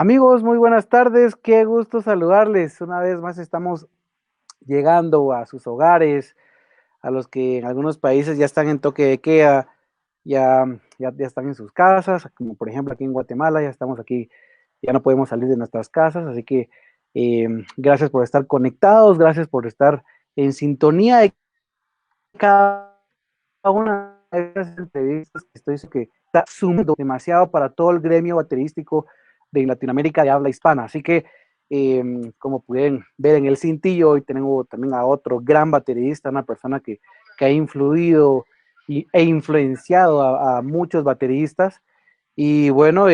Amigos, muy buenas tardes, qué gusto saludarles. Una vez más estamos llegando a sus hogares, a los que en algunos países ya están en toque de queda, ya están en sus casas, como por ejemplo aquí en Guatemala, ya estamos aquí, ya no podemos salir de nuestras casas, así que gracias por estar conectados, gracias por estar en sintonía de cada una de esas entrevistas que estoy seguro que está sumando demasiado para todo el gremio baterístico de Latinoamérica de habla hispana. Así que, como pueden ver en el cintillo, hoy tenemos también a otro gran baterista, una persona que ha influido e influenciado a muchos bateristas. Y bueno,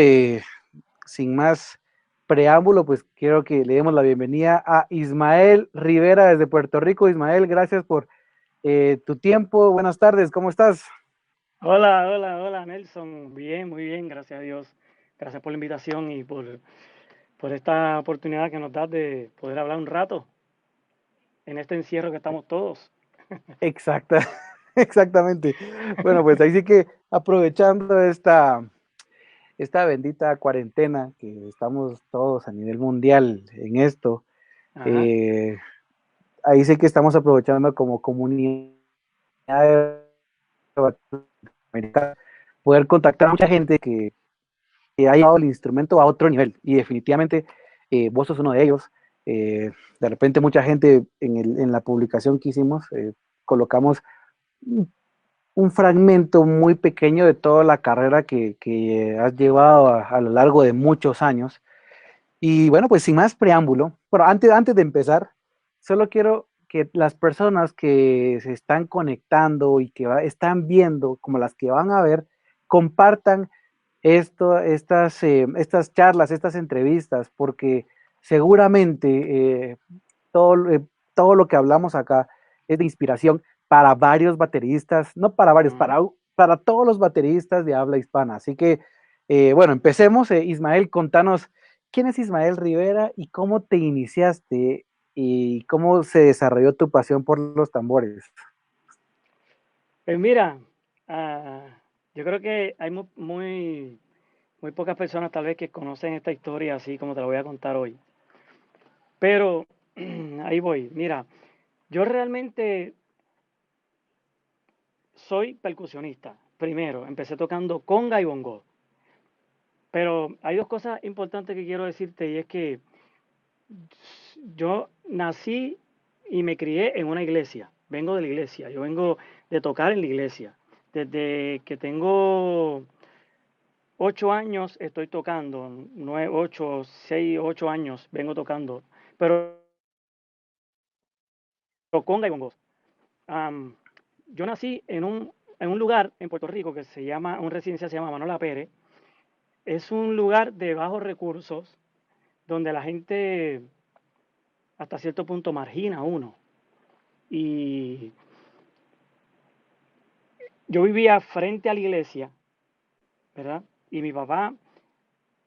sin más preámbulo, pues quiero que le demos la bienvenida a Ismael Rivera desde Puerto Rico. Ismael, gracias por tu tiempo. Buenas tardes, ¿cómo estás? Hola, hola, hola, Nelson. Bien, muy bien, gracias a Dios. Gracias por la invitación y por esta oportunidad que nos das de poder hablar un rato en este encierro que estamos todos. Exacta, exactamente. Bueno, pues ahí sí que aprovechando esta bendita cuarentena que estamos todos a nivel mundial en esto, Ajá. eh, ahí sí que estamos aprovechando como comunidad americana poder contactar a mucha gente que ha llevado el instrumento a otro nivel y definitivamente vos sos uno de ellos. De repente mucha gente en la publicación que hicimos colocamos un fragmento muy pequeño de toda la carrera que has llevado a lo largo de muchos años. Y bueno, pues sin más preámbulo, pero antes de empezar, solo quiero que las personas que se están conectando y que están viendo, como las que van a ver, compartan estas charlas, estas entrevistas, porque seguramente todo lo que hablamos acá es de inspiración para varios bateristas, no para varios, Ujú. para todos los bateristas de habla hispana. Así que, bueno, empecemos. Ismael, contanos, ¿quién es Ismael Rivera y cómo te iniciaste y cómo se desarrolló tu pasión por los tambores? Pues mira, yo creo que hay muy pocas personas tal vez que conocen esta historia así como te la voy a contar hoy. Pero ahí voy. Mira, yo realmente soy percusionista. Primero, empecé tocando conga y bongo. Pero hay dos cosas importantes que quiero decirte y es que yo nací y me crié en una iglesia. Vengo de la iglesia. Yo vengo de tocar en la iglesia. Desde que tengo 8 años estoy tocando. 6, 8 años vengo tocando. Pero conga y bongos. Am, yo nací en un lugar en Puerto Rico que se llama, un residencia se llama Manola Pérez. Es un lugar de bajos recursos donde la gente hasta cierto punto margina a uno. Y yo vivía frente a la iglesia, ¿verdad? Y mi papá,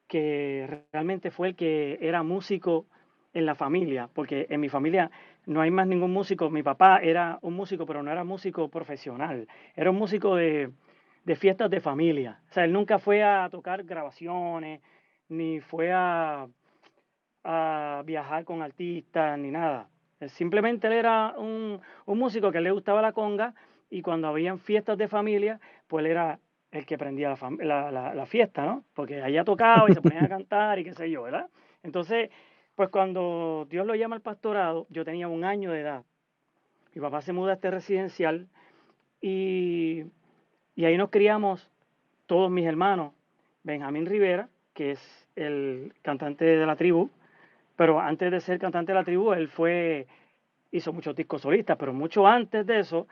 que realmente fue el que era músico en la familia, porque en mi familia no hay más ningún músico. Mi papá era un músico, pero no era músico profesional, era un músico de fiestas de familia. O sea, él nunca fue a tocar grabaciones, ni fue a viajar con artistas, ni nada. Simplemente él era un músico que le gustaba la conga y cuando habían fiestas de familia, pues él era el que prendía la fiesta, ¿no? Porque allá tocaba y se ponían a cantar y qué sé yo, ¿verdad? Entonces, pues cuando Dios lo llama al pastorado, yo tenía 1 año de edad. Mi papá se muda a este residencial y, y ahí nos criamos todos mis hermanos. Benjamín Rivera, que es el cantante de la tribu, pero antes de ser cantante de la tribu, hizo muchos discos solistas, pero mucho antes de eso,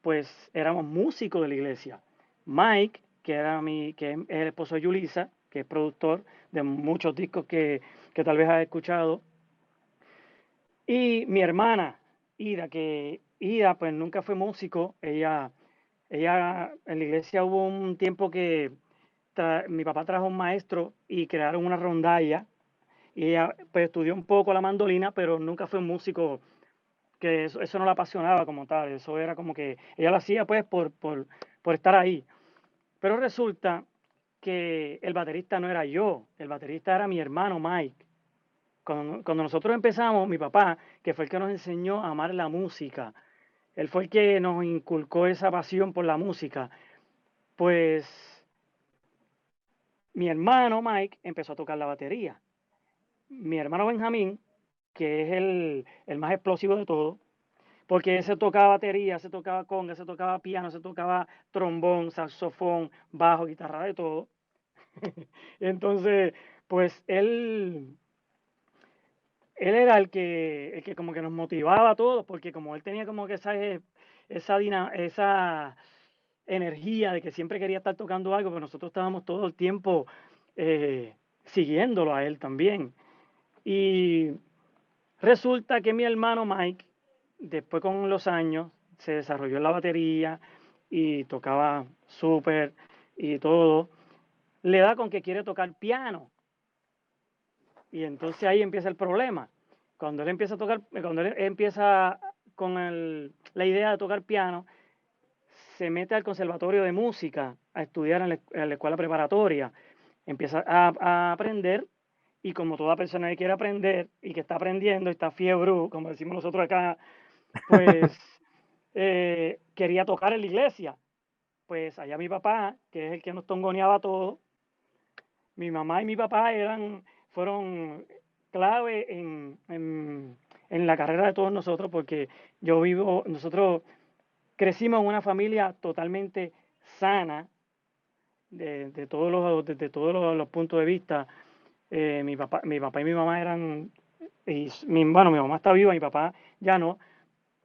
pues éramos músicos de la iglesia. Mike, que es el esposo de Yulisa, que es productor de muchos discos que tal vez has escuchado, y mi hermana, Ida, que Ida pues nunca fue músico, ella en la iglesia hubo un tiempo que mi papá trajo un maestro y crearon una rondalla y ella pues estudió un poco la mandolina, pero nunca fue un músico que eso no la apasionaba como tal, eso era como que ella lo hacía pues por estar ahí. Pero resulta que el baterista no era yo, el baterista era mi hermano Mike. Cuando nosotros empezamos, mi papá, que fue el que nos enseñó a amar la música, él fue el que nos inculcó esa pasión por la música, pues mi hermano Mike empezó a tocar la batería. Mi hermano Benjamín, que es el más explosivo de todos, porque se tocaba batería, se tocaba conga, se tocaba piano, se tocaba trombón, saxofón, bajo, guitarra, de todo. Entonces, pues él era el que como que nos motivaba a todos, porque como él tenía como que esa energía de que siempre quería estar tocando algo, pues nosotros estábamos todo el tiempo siguiéndolo a él también. Y resulta que mi hermano Mike, después con los años, se desarrolló en la batería y tocaba súper y todo. Le da con que quiere tocar piano. Y entonces ahí empieza el problema. Cuando él empieza a tocar, cuando él empieza con la idea de tocar piano, se mete al conservatorio de música a estudiar en la escuela preparatoria. Empieza a aprender y como toda persona que quiere aprender y que está aprendiendo, está fiebre, como decimos nosotros acá, pues quería tocar en la iglesia. Pues allá mi papá, que es el que nos tongoneaba todo, mi mamá y mi papá fueron clave en la carrera de todos nosotros porque nosotros crecimos en una familia totalmente sana desde todos los puntos de vista. Mi papá y mi mamá eran, bueno, mi mamá está viva, mi papá ya no,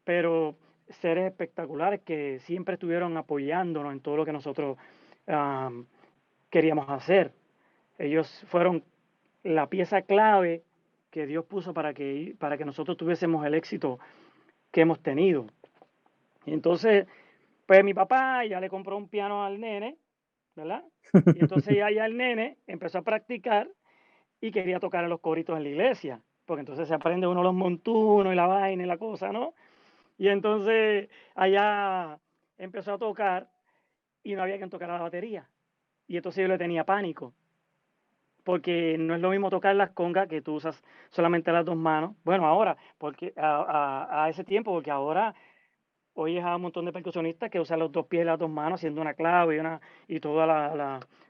pero seres espectaculares que siempre estuvieron apoyándonos en todo lo que nosotros queríamos hacer. Ellos fueron la pieza clave que Dios puso para que nosotros tuviésemos el éxito que hemos tenido. Y entonces, pues mi papá ya le compró un piano al nene, ¿verdad? Y entonces ya el nene empezó a practicar y quería tocar en los coritos en la iglesia, porque entonces se aprende uno los montunos y la vaina y la cosa, ¿no? Y entonces allá empezó a tocar y no había quien tocara la batería. Y entonces yo le tenía pánico, porque no es lo mismo tocar las congas que tú usas solamente las dos manos. Bueno, ahora, porque a ese tiempo, porque ahora oyes a un montón de percusionistas que usan los dos pies y las dos manos haciendo una clave y todas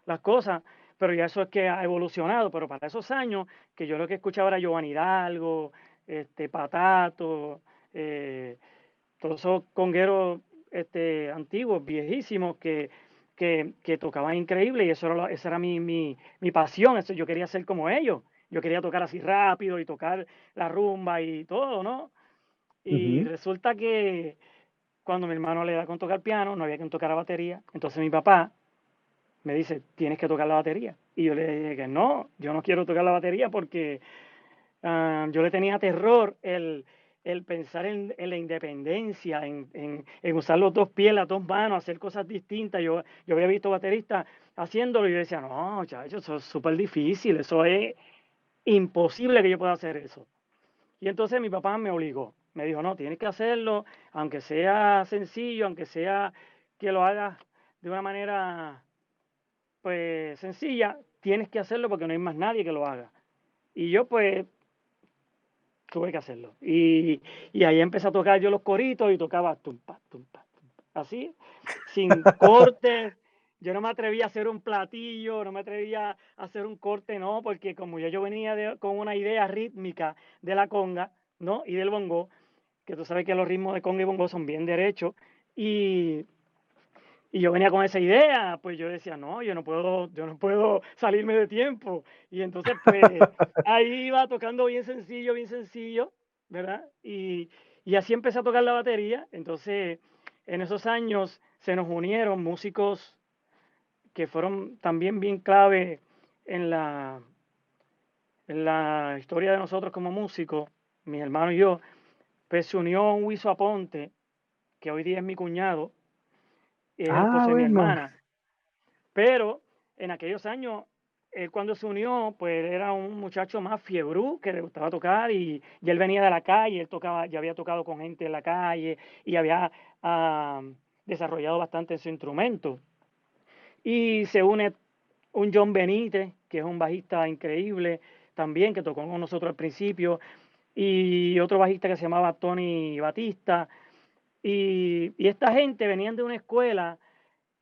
las cosas, pero ya eso es que ha evolucionado, pero para esos años, que yo lo que escuchaba era Giovanni Hidalgo, Patato, todos esos congueros antiguos, viejísimos, que tocaban increíble y esa era mi pasión, eso, yo quería ser como ellos, yo quería tocar así rápido y tocar la rumba y todo, ¿no? Y Ujú. resulta que cuando mi hermano le da con tocar piano, no había quien tocara batería, entonces mi papá me dice, tienes que tocar la batería. Y yo le dije que no, yo no quiero tocar la batería porque yo le tenía terror el pensar en la independencia, en usar los dos pies, las dos manos, hacer cosas distintas. Yo había visto bateristas haciéndolo y yo decía, no, chacho, eso es súper difícil, eso es imposible que yo pueda hacer eso. Y entonces mi papá me obligó, me dijo, no, tienes que hacerlo, aunque sea sencillo, aunque sea que lo hagas de una manera pues sencilla, tienes que hacerlo porque no hay más nadie que lo haga. Y yo pues tuve que hacerlo. Y ahí empecé a tocar yo los coritos y tocaba tumpa, tumpa, tumpa, así, sin cortes. Yo no me atrevía a hacer un platillo, no me atrevía a hacer un corte, no, porque como yo venía con una idea rítmica de la conga, ¿no? Y del bongo, que tú sabes que los ritmos de conga y bongo son bien derechos, y y yo venía con esa idea, pues yo decía, no, yo no puedo salirme de tiempo. Y entonces, pues, ahí iba tocando bien sencillo, ¿verdad? Y así empecé a tocar la batería. Entonces, en esos años se nos unieron músicos que fueron también bien clave en la historia de nosotros como músicos, mis hermanos y yo. Pues se unió un Wiso Aponte, que hoy día es mi cuñado, es el Ah, esposo de mi bueno. hermana. Pero en aquellos años, él cuando se unió, pues era un muchacho más fiebrú que le gustaba tocar y él venía de la calle, él tocaba, ya había tocado con gente en la calle y había ah, desarrollado bastante su instrumento. Y se une un John Benítez, que es un bajista increíble también, que tocó con nosotros al principio, y otro bajista que se llamaba Tony Batista. Y esta gente venían de una escuela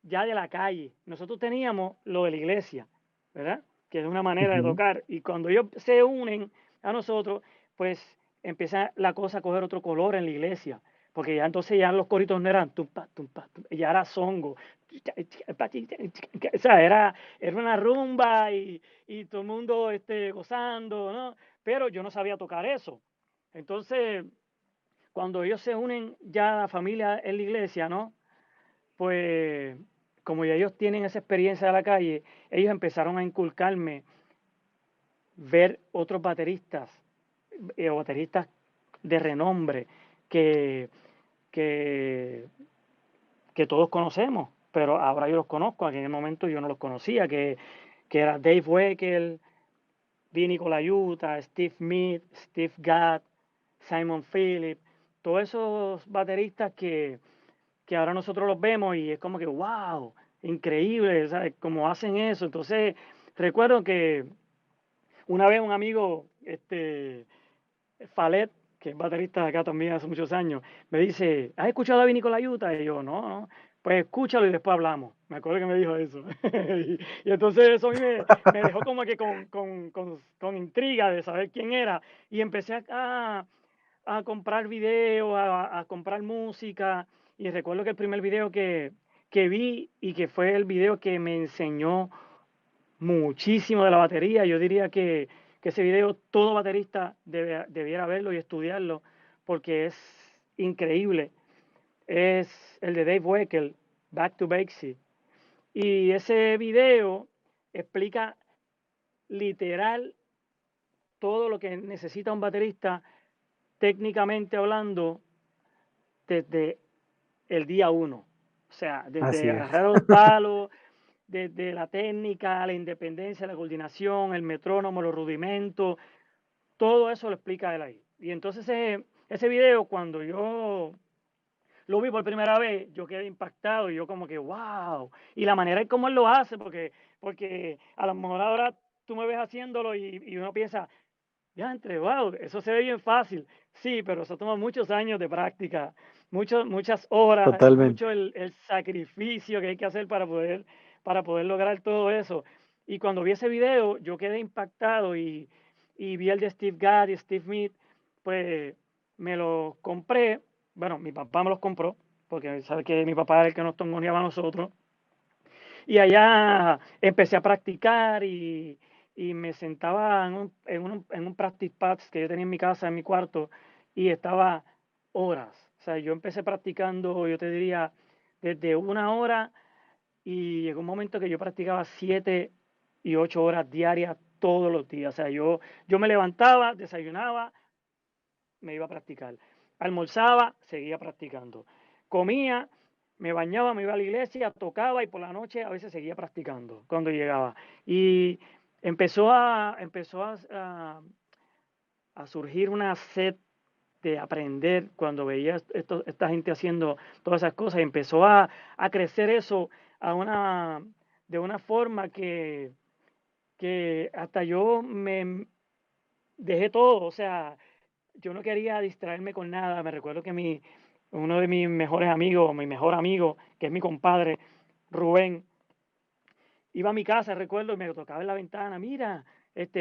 ya de la calle. Nosotros teníamos lo de la iglesia, ¿verdad? Que es una manera de Ujú. tocar. Y cuando ellos se unen a nosotros, pues empieza la cosa a coger otro color en la iglesia. Porque ya entonces ya los coritos no eran tumpa, tumpa, tumpa, ya era zongo. O sea, era una rumba y todo el mundo gozando, ¿no? Pero yo no sabía tocar eso. Entonces, cuando ellos se unen ya la familia en la iglesia, ¿no? Pues como ya ellos tienen esa experiencia de la calle, ellos empezaron a inculcarme ver otros bateristas o bateristas de renombre que, que, que todos conocemos, pero ahora yo los conozco, en aquel momento yo no los conocía, que era Dave Weckl, Vinny Colaiuta, Steve Mead, Steve Gadd, Simon Phillips, todos esos bateristas que ahora nosotros los vemos y es como que, wow, increíble, ¿sabes? Cómo hacen eso. Entonces, recuerdo que una vez un amigo, Falet, que es baterista de acá también hace muchos años, me dice, ¿has escuchado a Vinny Colaiuta? Y yo, no, no. Pues escúchalo y después hablamos. Me acuerdo que me dijo eso. y entonces eso a mí me dejó como que con intriga de saber quién era. Y empecé a comprar videos, a comprar música. Y recuerdo que el primer video que vi y que fue el video que me enseñó muchísimo de la batería, yo diría que ese video todo baterista debiera verlo y estudiarlo porque es increíble. Es el de Dave Weckl, Back to Basics. Y ese video explica literal todo lo que necesita un baterista técnicamente hablando desde el día uno. O sea, Así desde es. agarrar los palos, desde la técnica, la independencia, la coordinación, el metrónomo, los rudimentos, todo eso lo explica él ahí. Y entonces ese video, cuando yo lo vi por primera vez, yo quedé impactado y yo como que, wow. Y la manera en cómo él lo hace, porque a lo mejor ahora tú me ves haciéndolo y uno piensa, ya entre, wow, eso se ve bien fácil. Sí, pero eso toma muchos años de práctica, muchas horas, es Totalmente. mucho el sacrificio que hay que hacer para poder lograr todo eso. Y cuando vi ese video, yo quedé impactado y vi el de Steve Gadd y Steve Mead, pues me lo compré. Bueno, mi papá me los compró, porque sabe que mi papá era el que nos tongoneaba a nosotros. Y allá empecé a practicar y me sentaba en un practice pads que yo tenía en mi casa, en mi cuarto, y estaba horas. O sea, yo empecé practicando, yo te diría, desde 1 hora y llegó un momento que yo practicaba 7 y 8 horas diarias todos los días. O sea, yo me levantaba, desayunaba, me iba a practicar. Almorzaba, seguía practicando. Comía, me bañaba, me iba a la iglesia, tocaba y por la noche a veces seguía practicando cuando llegaba. Y empezó a surgir una sed de aprender cuando veía esta gente haciendo todas esas cosas. Y empezó a crecer eso de una forma que hasta yo me dejé todo. O sea, yo no quería distraerme con nada. Me recuerdo que uno de mis mejores amigos, mi mejor amigo, que es mi compadre, Rubén, iba a mi casa, recuerdo, y me tocaba en la ventana, mira,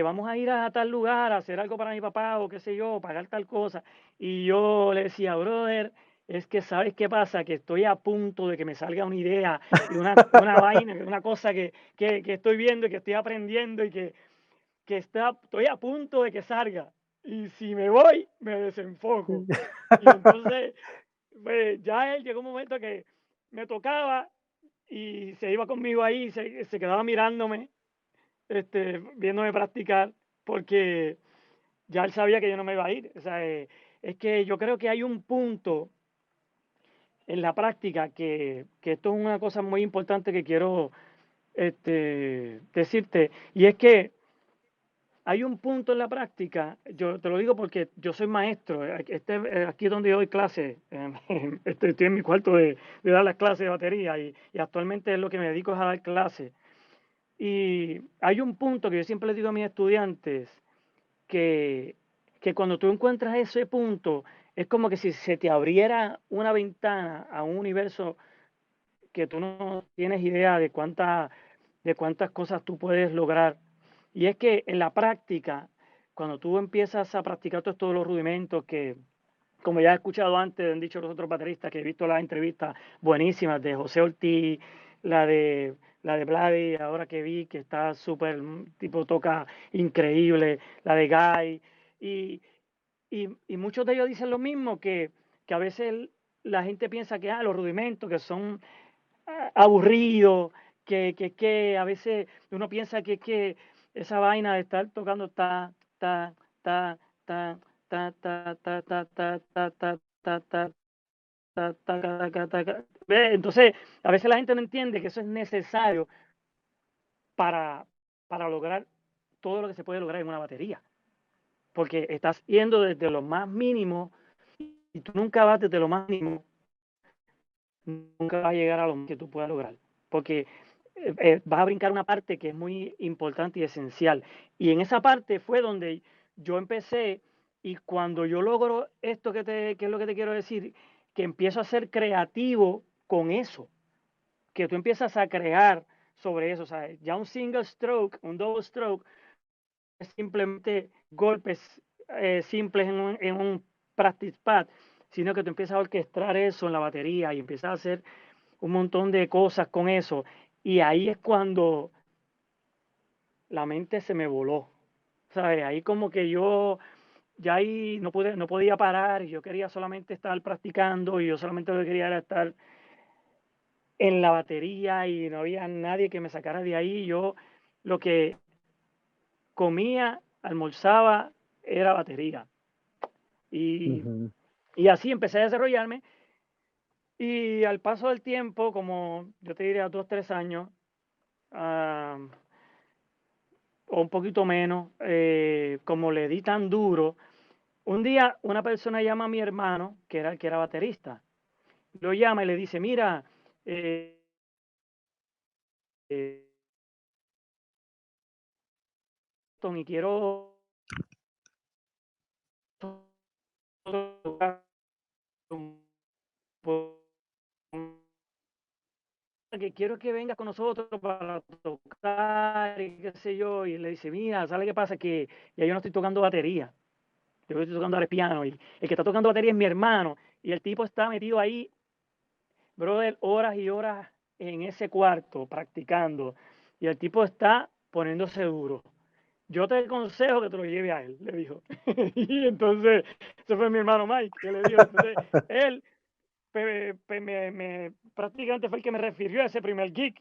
vamos a ir a tal lugar a hacer algo para mi papá o qué sé yo, pagar tal cosa. Y yo le decía, brother, es que sabes qué pasa, que estoy a punto de que me salga una idea y una vaina, una cosa que estoy viendo y que estoy aprendiendo y que estoy a punto de que salga. Y si me voy, me desenfoco. Y entonces, pues, ya él llegó un momento que me tocaba y se iba conmigo ahí, se quedaba mirándome, viéndome practicar, porque ya él sabía que yo no me iba a ir. O sea, es que yo creo que hay un punto en la práctica que esto es una cosa muy importante que quiero decirte, y es que hay un punto en la práctica, yo te lo digo porque yo soy maestro, aquí es donde yo doy clases, estoy en mi cuarto de dar las clases de batería y actualmente es lo que me dedico es a dar clases. Y hay un punto que yo siempre les digo a mis estudiantes, que, que cuando tú encuentras ese punto, es como que si se te abriera una ventana a un universo que tú no tienes idea de cuántas cosas tú puedes lograr. Y es que en la práctica, cuando tú empiezas a practicar todos los rudimentos que, como ya he escuchado antes, han dicho los otros bateristas, que he visto las entrevistas buenísimas de José Ortiz, la de la de Vladi, ahora que vi que está súper, tipo toca increíble, la de Guy, y, y muchos de ellos dicen lo mismo, que a veces la gente piensa que los rudimentos, que son aburridos, que a veces uno piensa que esa vaina de estar tocando ta, ta, ta, ta, ta, ta, ta, ta, ta, ta, ta, ta, ta, ta, ta, ta, ta. Entonces, a veces la gente no entiende que eso es necesario para, para lograr todo lo que se puede lograr en una batería. Porque estás yendo desde lo más mínimo y tú nunca vas desde lo más mínimo, nunca vas a llegar a lo que tú puedas lograr. Porque vas a brincar una parte que es muy importante y esencial. Y en esa parte fue donde yo empecé, y cuando yo logro esto que es lo que te quiero decir, que empiezo a ser creativo con eso, que tú empiezas a crear sobre eso. O sea, ya un single stroke, un double stroke, es simplemente golpes simples en un practice pad, sino que tú empiezas a orquestar eso en la batería y empiezas a hacer un montón de cosas con eso. Y ahí es cuando la mente se me voló, ¿sabes? Ahí como que yo ya ahí no podía parar, yo quería solamente estar practicando y yo solamente lo que quería era estar en la batería y no había nadie que me sacara de ahí. Yo lo que comía, almorzaba, era batería. Y, Ujú. y así empecé a desarrollarme, y al paso del tiempo, como yo te diría 2, 3 años, uh, o un poquito menos, como le di tan duro, un día una persona llama a mi hermano, que era baterista, lo llama y le dice, mira, eh, eh, Tony, quiero tocar que quiero que vengas con nosotros para tocar y qué sé yo, y le dice, mira, ¿sabes qué pasa? Que ya yo no estoy tocando batería, yo estoy tocando el piano, y el que está tocando batería es mi hermano, y el tipo está metido ahí, brother, horas y horas en ese cuarto practicando, y el tipo está poniéndose duro. Yo te aconsejo que te lo lleve a él, le dijo. Y entonces, ese fue mi hermano Mike, que le dijo. Entonces, él prácticamente fue el que me refirió a ese primer gig,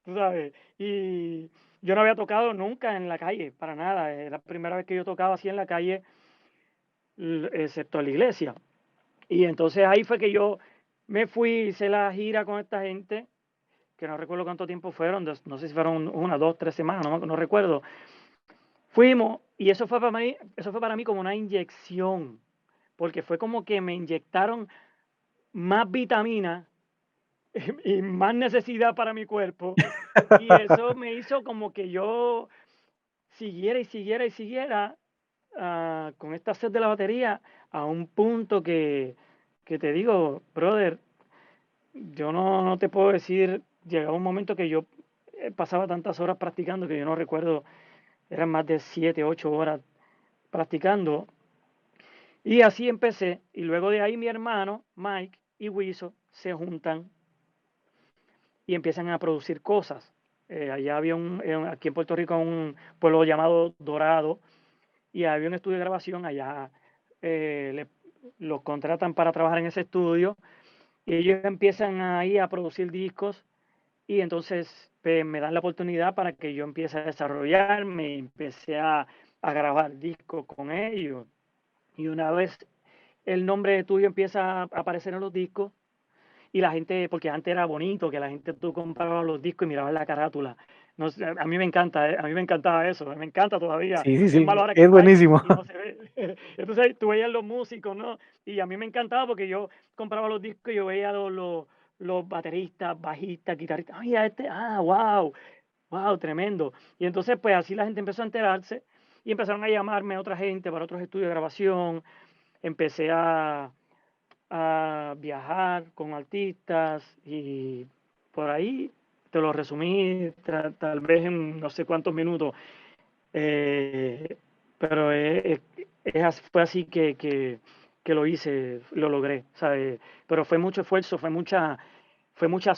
tú sabes. Y yo no había tocado nunca en la calle, para nada. Era la primera vez que yo tocaba así en la calle, excepto en la iglesia. Y entonces ahí fue que yo me fui, hice la gira con esta gente, que no recuerdo cuánto tiempo fueron, no sé si fueron 1, 2, 3 semanas, no recuerdo. Fuimos, y eso fue para mí como una inyección, porque fue como que me inyectaron más vitamina y más necesidad para mi cuerpo, y eso me hizo como que yo siguiera y siguiera y siguiera con esta sed de la batería, a un punto que te digo, brother, yo no te puedo decir, llegaba un momento que yo pasaba tantas horas practicando que yo no recuerdo, eran más de 7, 8 horas practicando. Y así empecé, y luego de ahí mi hermano, Mike y Wiso, se juntan y empiezan a producir cosas. Allá había aquí en Puerto Rico, un pueblo llamado Dorado, y había un estudio de grabación. Allá los contratan para trabajar en ese estudio, y ellos empiezan ahí a producir discos, y entonces pues, me dan la oportunidad para que yo empiece a desarrollarme, y empecé a grabar discos con ellos. Y una vez el nombre tuyo empieza a aparecer en los discos, y la gente, porque antes era bonito, que la gente tú comprabas los discos y mirabas la carátula. No sé, a mí me encanta, a mí me encantaba eso, me encanta todavía. Sí, sí, Es sí, malo ahora que es es Mike buenísimo. y no se ve. Entonces tú veías los músicos, ¿no? Y a mí me encantaba porque yo compraba los discos y yo veía los bateristas, bajistas, guitarristas. Ay, wow. wow, tremendo. Y entonces, pues así la gente empezó a enterarse y empezaron a llamarme otra gente para otros estudios de grabación. Empecé a viajar con artistas y por ahí te lo resumí tal vez en no sé cuántos minutos. Eh, pero fue así que lo hice, lo logré, ¿sabes? Pero fue mucho esfuerzo, fue muchas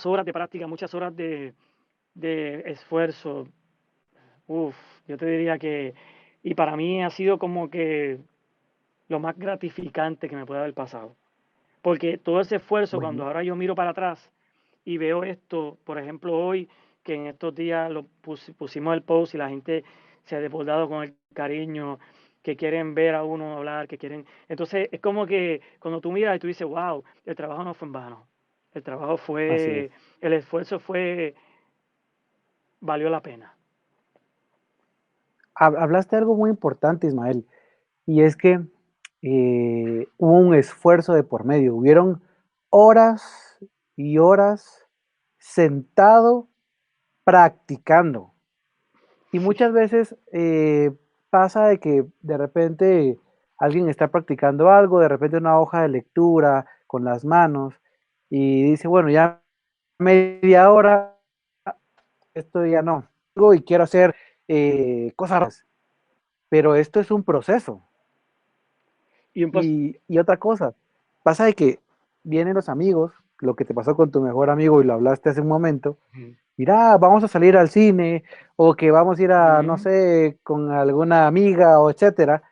horas de práctica, muchas horas de esfuerzo. Uf, yo te diría que, y para mí ha sido como que lo más gratificante que me puede haber pasado. Porque todo ese esfuerzo, cuando Bueno, ahora yo miro para atrás y veo esto, por ejemplo, hoy, que en estos días pusimos el post y la gente se ha desbordado con el cariño, que quieren ver a uno hablar, que quieren... Entonces, es como que cuando tú miras y tú dices, wow, el trabajo no fue en vano. El trabajo así es. fue, el esfuerzo valió la pena. Hablaste de algo muy importante, Ismael, y es que hubo un esfuerzo de por medio. Hubieron horas y horas sentado practicando. Y Sí. muchas veces pasa de que de repente alguien está practicando algo, de repente una hoja de lectura con las manos y dice, bueno, ya media hora, esto ya no. Y quiero hacer cosas, pero esto es un proceso. Y un post, Y otra cosa, pasa de que vienen los amigos, lo que te pasó con tu mejor amigo y lo hablaste hace un momento, mira, vamos a salir al cine o que vamos a ir a, no sé, con alguna amiga o etcétera,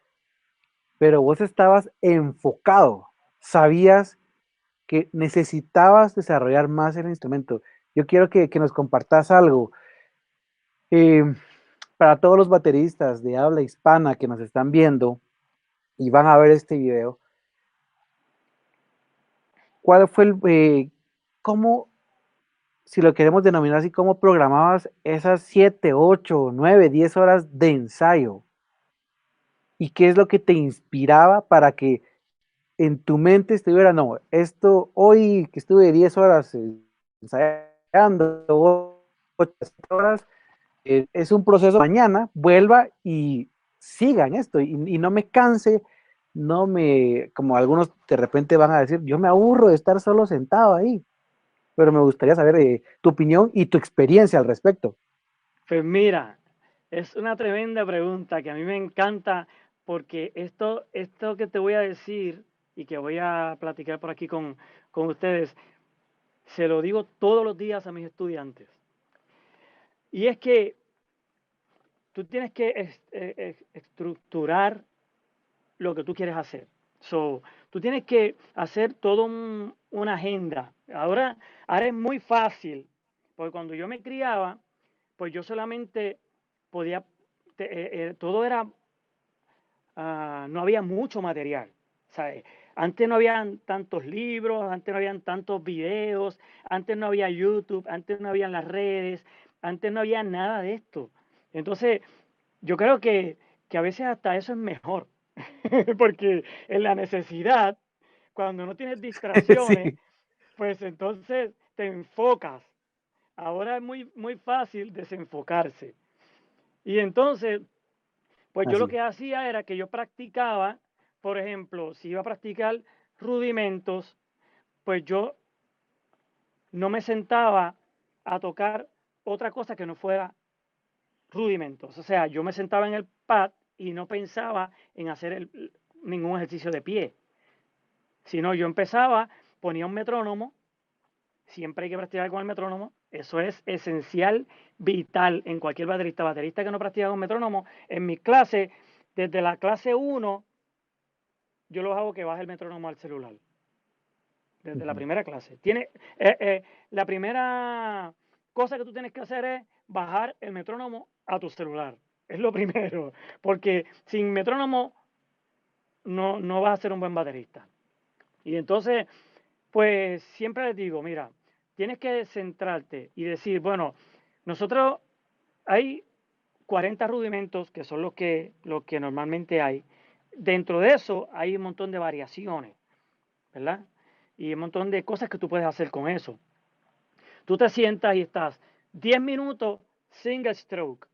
pero vos estabas enfocado, sabías que necesitabas desarrollar más el instrumento. Yo quiero que nos compartas algo. Eh, para todos los bateristas de habla hispana que nos están viendo y van a ver este video, ¿cuál fue cómo, si lo queremos denominar así, cómo programabas esas 7, 8, 9, 10 horas de ensayo? ¿Y qué es lo que te inspiraba para que en tu mente estuviera, no, esto hoy que estuve 10 horas ensayando, 8 horas, es un proceso, mañana vuelva y siga en esto y no me canse, no me, como algunos de repente van a decir, yo me aburro de estar solo sentado ahí, pero me gustaría saber tu opinión y tu experiencia al respecto. Pues mira, es una tremenda pregunta que a mí me encanta porque esto que te voy a decir y que voy a platicar por aquí con ustedes, se lo digo todos los días a mis estudiantes. Y es que tú tienes que estructurar lo que tú quieres hacer. So, tú tienes que hacer toda una agenda. Ahora es muy fácil, porque cuando yo me criaba, pues yo solamente podía, todo era, no había mucho material. ¿Sabes? Antes no habían tantos libros, antes no habían tantos videos, antes no había YouTube, antes no habían las redes, antes no había nada de esto. Entonces, yo creo que a veces hasta eso es mejor, porque en la necesidad, cuando no tienes distracciones, Sí, pues entonces te enfocas. Ahora es muy, muy fácil desenfocarse. Y entonces, pues yo lo así que es. hacía era que yo practicaba, por ejemplo, si iba a practicar rudimentos, pues yo no me sentaba a tocar otra cosa que no fuera rudimentos. O sea, yo me sentaba en el pad y no pensaba en hacer ningún ejercicio de pie, sino yo empezaba, ponía un metrónomo, siempre hay que practicar con el metrónomo, eso es esencial, vital en cualquier baterista que no practica con metrónomo. En mis clases, desde la clase 1, yo los hago que baje el metrónomo al celular, desde la Ujú. primera clase. La primera cosa que tú tienes que hacer es bajar el metrónomo a tu celular. Es lo primero, porque sin metrónomo no vas a ser un buen baterista. Y entonces, pues siempre les digo, mira, tienes que centrarte y decir, bueno, nosotros hay 40 rudimentos que son los que normalmente hay. Dentro de eso hay un montón de variaciones, ¿verdad? Y un montón de cosas que tú puedes hacer con eso. Tú te sientas y estás 10 minutos single stroke.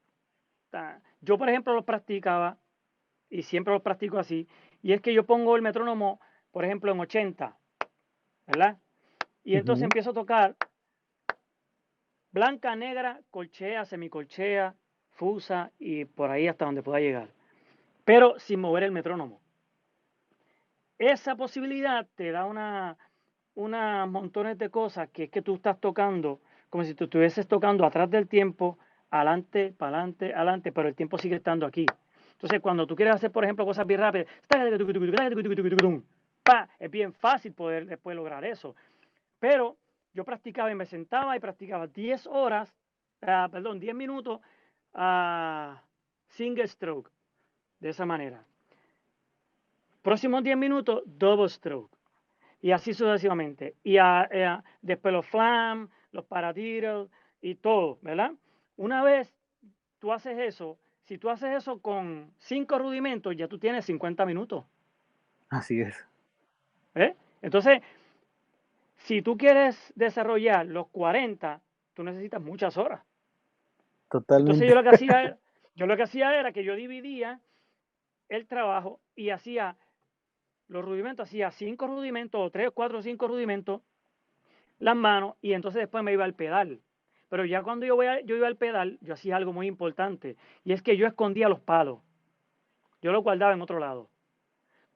Yo, por ejemplo, lo practicaba y siempre lo practico así. Y es que yo pongo el metrónomo, por ejemplo, en 80, ¿verdad? Y entonces empiezo a tocar blanca, negra, colchea, semicolchea, fusa y por ahí hasta donde pueda llegar. Pero sin mover el metrónomo. Esa posibilidad te da unas montones de cosas que es que tú estás tocando como si tú estuvieses tocando atrás del tiempo, adelante, para adelante, adelante, pero el tiempo sigue estando aquí. Entonces, cuando tú quieres hacer, por ejemplo, cosas bien rápidas, es bien fácil poder después lograr eso. Pero yo practicaba y me sentaba y practicaba 10 horas, 10 minutos single stroke, de esa manera. Próximos 10 minutos, double stroke. Y así sucesivamente. Y después los flam, los paradiddles y todo, ¿verdad? Una vez tú haces eso, si tú haces eso con 5 rudimentos, ya tú tienes 50 minutos. Así es. ¿Eh? Entonces, si tú quieres desarrollar los 40, tú necesitas muchas horas. Entonces Totalmente. yo lo que hacía era que yo dividía el trabajo y hacía los rudimentos, hacía 5 rudimentos o 3, 4, 5 rudimentos, las manos, y entonces después me iba al pedal. Pero ya cuando yo iba al pedal, yo hacía algo muy importante, y es que yo escondía los palos. Yo los guardaba en otro lado,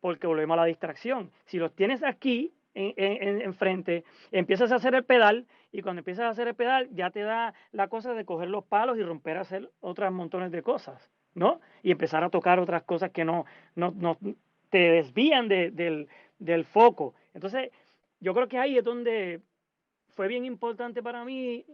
porque volvemos a la distracción. Si los tienes aquí enfrente, empiezas a hacer el pedal, y cuando empiezas a hacer el pedal, ya te da la cosa de coger los palos y romper a hacer otras montones de cosas, ¿no? Y empezar a tocar otras cosas que no te desvían del foco. Entonces, yo creo que ahí es donde fue bien importante para mí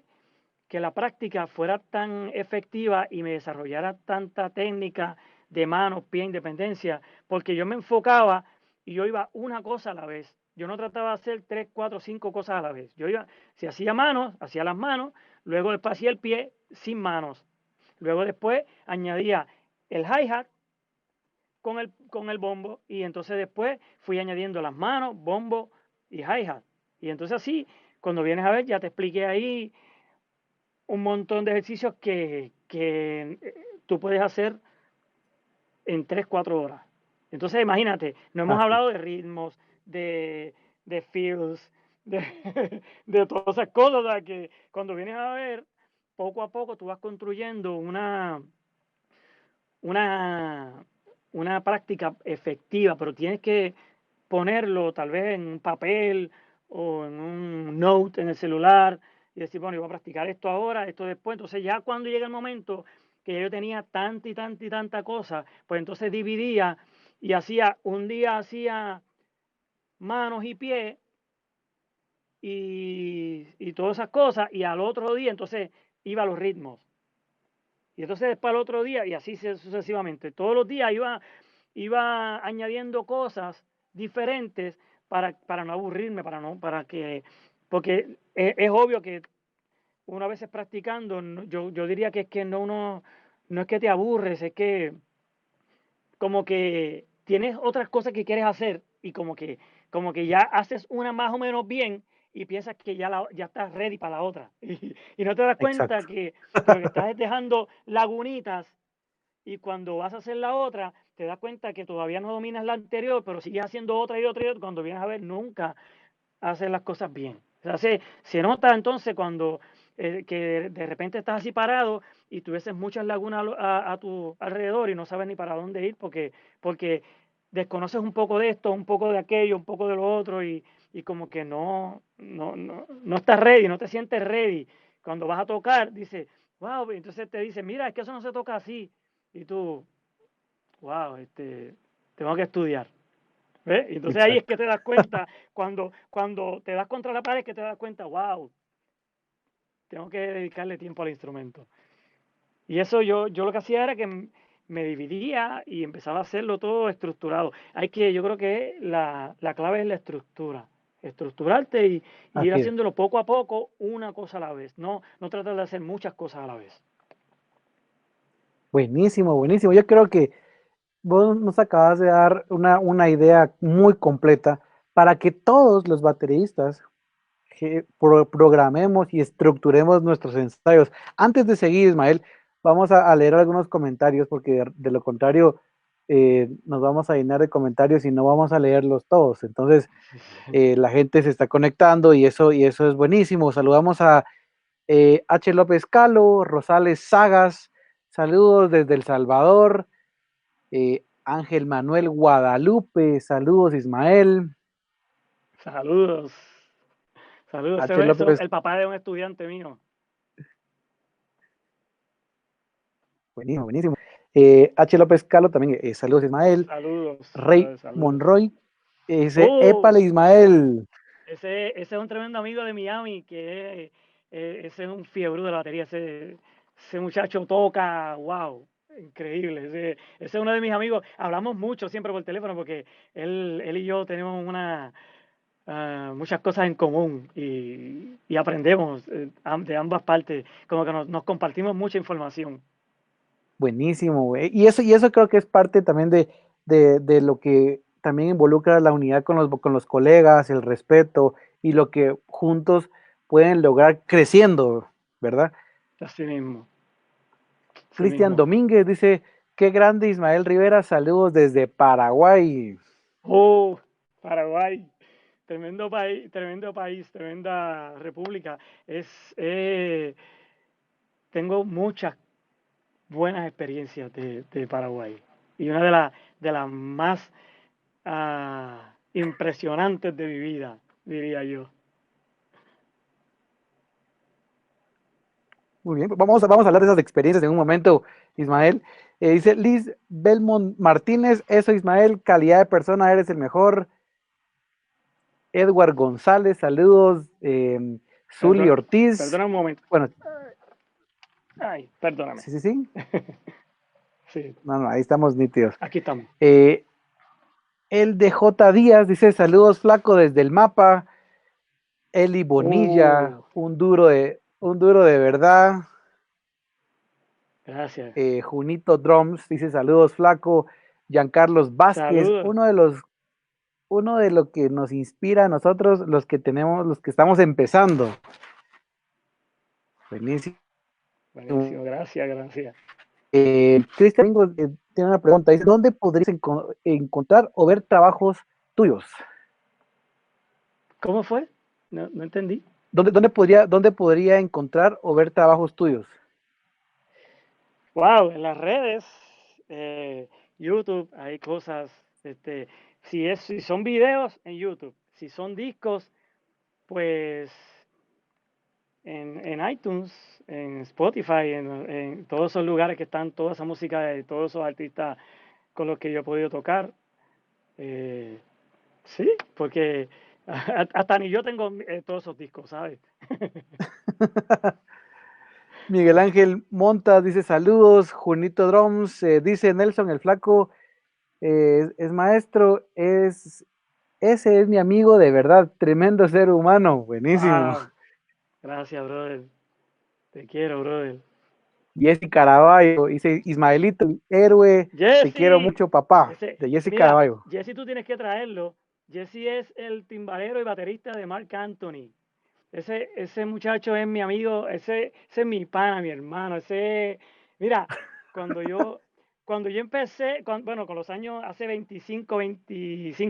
que la práctica fuera tan efectiva y me desarrollara tanta técnica de manos, pie, independencia, porque yo me enfocaba y yo iba una cosa a la vez. Yo no trataba de hacer 3, 4, 5 cosas a la vez. Yo iba, si hacía manos, hacía las manos, luego después hacía el pie sin manos. Luego después añadía el hi-hat con el bombo y entonces después fui añadiendo las manos, bombo y hi-hat. Y entonces así, cuando vienes a ver, ya te expliqué ahí un montón de ejercicios que tú puedes hacer en 3 4 horas. Entonces, imagínate, no hemos Así. hablado de ritmos, de feels, de, de todas esas cosas, o sea, que cuando vienes a ver, poco a poco tú vas construyendo una, una práctica efectiva, pero tienes que ponerlo tal vez en un papel o en un note en el celular y decir, bueno, yo voy a practicar esto ahora, esto después. Entonces ya cuando llega el momento que yo tenía tanta y tanta y tanta cosa, pues entonces dividía y hacía, un día hacía manos y pies y todas esas cosas, y al otro día entonces iba a los ritmos. Y entonces después al otro día, y así sucesivamente. Todos los días iba añadiendo cosas diferentes para no aburrirme, para que, porque es obvio que una vez practicando, yo diría que es que no es que te aburres, es que como que tienes otras cosas que quieres hacer y como que ya haces una más o menos bien y piensas que ya estás ready para la otra. Y no te das cuenta Exacto. que lo que estás es dejando lagunitas y cuando vas a hacer la otra, te das cuenta que todavía no dominas la anterior, pero sigues haciendo otra y otra y otra. Cuando vienes a ver, nunca haces las cosas bien. O sea, se nota entonces cuando que de repente estás así parado y tuvieses muchas lagunas a tu alrededor y no sabes ni para dónde ir porque desconoces un poco de esto, un poco de aquello, un poco de lo otro y como que no estás ready, no te sientes ready. Cuando vas a tocar, dices, wow, entonces te dicen, mira, es que eso no se toca así. Y tú, wow, tengo que estudiar. ¿Ves? Y entonces ahí es Exacto. que te das cuenta, cuando te das contra la pared, que te das cuenta, wow, tengo que dedicarle tiempo al instrumento. Y eso yo lo que hacía era que me dividía y empezaba a hacerlo todo estructurado. Yo creo que la clave es la estructura. Estructurarte y ir Así es. haciéndolo poco a poco, una cosa a la vez. No tratar de hacer muchas cosas a la vez. Buenísimo, buenísimo. Yo creo que vos nos acabas de dar una idea muy completa para que todos los bateristas programemos y estructuremos nuestros ensayos. Antes de seguir, Ismael, vamos a leer algunos comentarios porque de lo contrario nos vamos a llenar de comentarios y no vamos a leerlos todos. Entonces, la gente se está conectando y eso es buenísimo. Saludamos a H. López Calo, Rosales Sagas, saludos desde El Salvador, Ángel Manuel Guadalupe, saludos Ismael. Saludos. Saludos. H. Eso es López, el papá de un estudiante mío. buenísimo, buenísimo. H. López Calo también, saludos Ismael. Saludos. Rey Saludos. Monroy, dice, Oh, épale Ismael. ese es un tremendo amigo de Miami, que ese es un fiebre de la batería. Ese muchacho toca, wow, increíble. Ese es uno de mis amigos. Hablamos mucho siempre por teléfono porque él y yo tenemos muchas cosas en común y aprendemos de ambas partes. Como que nos compartimos mucha información. Buenísimo, güey. Y eso creo que es parte también de lo que también involucra la unidad con los colegas, el respeto y lo que juntos pueden lograr creciendo, ¿verdad? Así mismo. Así Cristian mismo. Domínguez dice, qué grande Ismael Rivera, saludos desde Paraguay. Oh, Paraguay. Tremendo país, tremenda república. Es, eh, Tengo muchas buenas experiencias de Paraguay. Y una de las más impresionantes de mi vida, diría yo. Muy bien, vamos a hablar de esas experiencias en un momento, Ismael. Dice Liz Belmont Martínez, eso Ismael, calidad de persona, eres el mejor. Edward González, saludos. Zuli Perdona, Ortiz, perdona un momento. bueno, Ay, perdóname. sí, sí, sí. Sí, No, no, ahí estamos nítidos. aquí estamos. El de J. Díaz dice saludos flaco desde el mapa. Eli Bonilla, Oh, un duro de verdad. gracias. Junito Drums dice saludos flaco. Giancarlos Vázquez, Saludos. uno de lo que nos inspira a nosotros, los que estamos empezando. Buenísimo. Buenísimo, gracias, gracias. Cristian tiene una pregunta. Dice, ¿dónde podrías encontrar o ver trabajos tuyos? ¿Cómo fue? No entendí. Dónde podría encontrar o ver trabajos tuyos? Wow, en las redes, YouTube, hay cosas, si son videos en YouTube, si son discos, pues en iTunes, en Spotify, en todos esos lugares que están toda esa música de todos esos artistas con los que yo he podido tocar. Eh, sí, porque hasta ni yo tengo todos esos discos, ¿sabes? Miguel Ángel Montas dice saludos. Junito Drums dice Nelson el Flaco es maestro, ese es mi amigo de verdad, tremendo ser humano, buenísimo. Wow, gracias, brother. Te quiero, brother. Jesse Caraballo dice Ismaelito, héroe, te quiero Jesse, mucho papá, de Jesse mira, Caraballo. Jesse tú tienes que traerlo. Jesse es el timbalero y baterista de Marc Anthony. Ese muchacho es mi amigo, ese es mi pana, mi hermano. Mira, cuando yo, cuando yo empecé, bueno, con los años, hace 25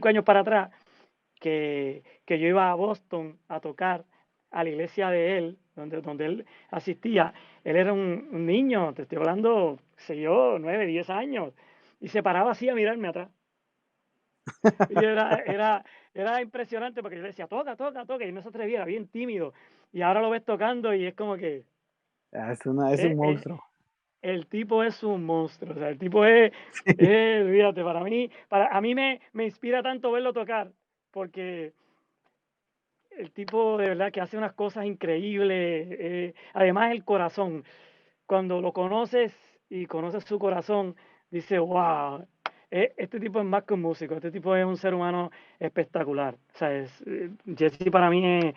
años para atrás, que yo iba a Boston a tocar a la iglesia de él, donde él asistía. Él era un niño, te estoy hablando, sé yo, 9, 10 años, y se paraba así a mirarme atrás. Y era impresionante porque yo le decía, toca, toca, toca, y no se atrevía, era bien tímido. Y ahora lo ves tocando y es como que Es un eh, eh, monstruo. el tipo es un monstruo. O sea, el tipo fíjate, a mí me inspira tanto verlo tocar, porque el tipo de verdad que hace unas cosas increíbles. Además, el corazón. Cuando lo conoces y conoces su corazón, dices, wow, este tipo es más que un músico, este tipo es un ser humano espectacular. O sea, Jesse para mí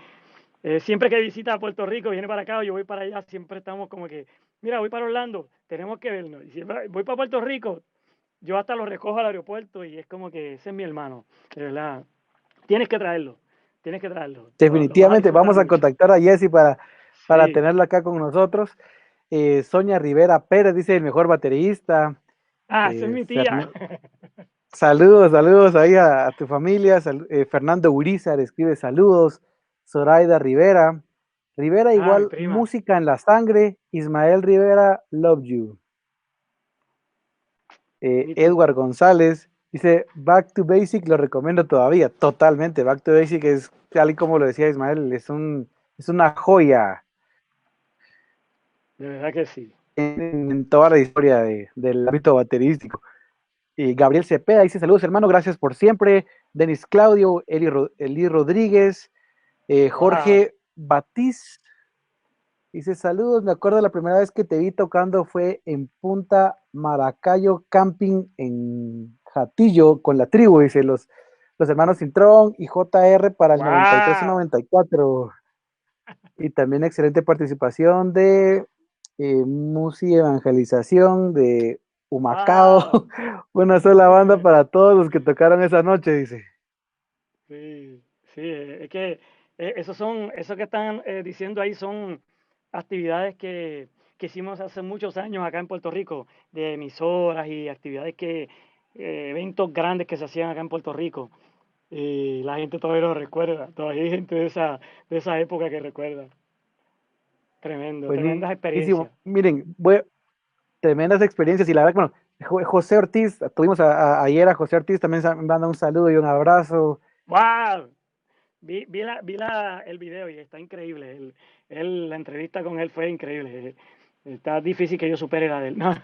siempre que visita Puerto Rico, viene para acá o yo voy para allá, siempre estamos como que, mira, voy para Orlando, tenemos que vernos. Y si voy para Puerto Rico, yo hasta lo recojo al aeropuerto y es como que ese es mi hermano, de verdad. Tienes que traerlo, tienes que traerlo. Lo vas a Definitivamente disfrutar vamos a mucho. contactar a Jesse para Sí. tenerlo acá con nosotros. Sonia Rivera Pérez dice el mejor baterista. Ah, esa es Eh, mi tía. Fern- saludos ahí a tu familia. Fernando Urizar escribe saludos. Zoraida Rivera. Rivera Ah, mi igual prima. música en la sangre. Ismael Rivera, love you. Nítido. Edward González dice Back to Basic, lo recomiendo todavía. Totalmente. Back to Basic es, tal y como lo decía Ismael, es una joya De verdad que sí. en toda la historia del ámbito baterístico. Gabriel Cepeda dice saludos hermano, gracias por siempre. Denis Claudio, Eli Rodríguez, Wow. Jorge Batiz dice saludos, me acuerdo la primera vez que te vi tocando fue en Punta Maracayo Camping en Jatillo con la tribu, dice los hermanos Cintrón y JR para el 93 y Wow. 94. Y también excelente participación de Musi Evangelización de Wow. Humacao, una sola banda para todos los que tocaron esa noche, dice. Sí, sí, es que eso que están diciendo ahí son actividades que hicimos hace muchos años acá en Puerto Rico, de emisoras y actividades eventos grandes que se hacían acá en Puerto Rico. Y la gente todavía lo recuerda, todavía hay gente de esa época que recuerda. Tremendo, tremendas Buenísimo. experiencias. Miren, tremendas experiencias y la verdad, bueno, José Ortiz, tuvimos ayer a José Ortiz, también me manda un saludo y un abrazo. ¡Wow! El video y está increíble. La entrevista con él fue increíble. Está difícil que yo supere la de él. ¿No?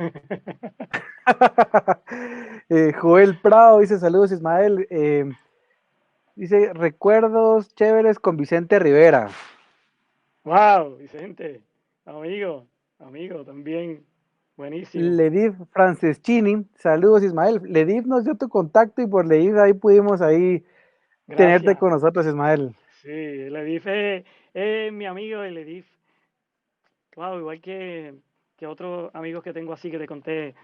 Joel Prado dice saludos Ismael, dice recuerdos chéveres con Vicente Rivera. ¡Wow! Vicente, amigo, amigo también. Buenísimo. Ledif Franceschini, saludos Ismael. Ledif nos dio tu contacto y por Ledif ahí pudimos ahí tenerte Gracias. con nosotros, Ismael. Sí, el Edif es mi amigo, el Edif. Wow, igual que otros amigos que tengo así que te conté.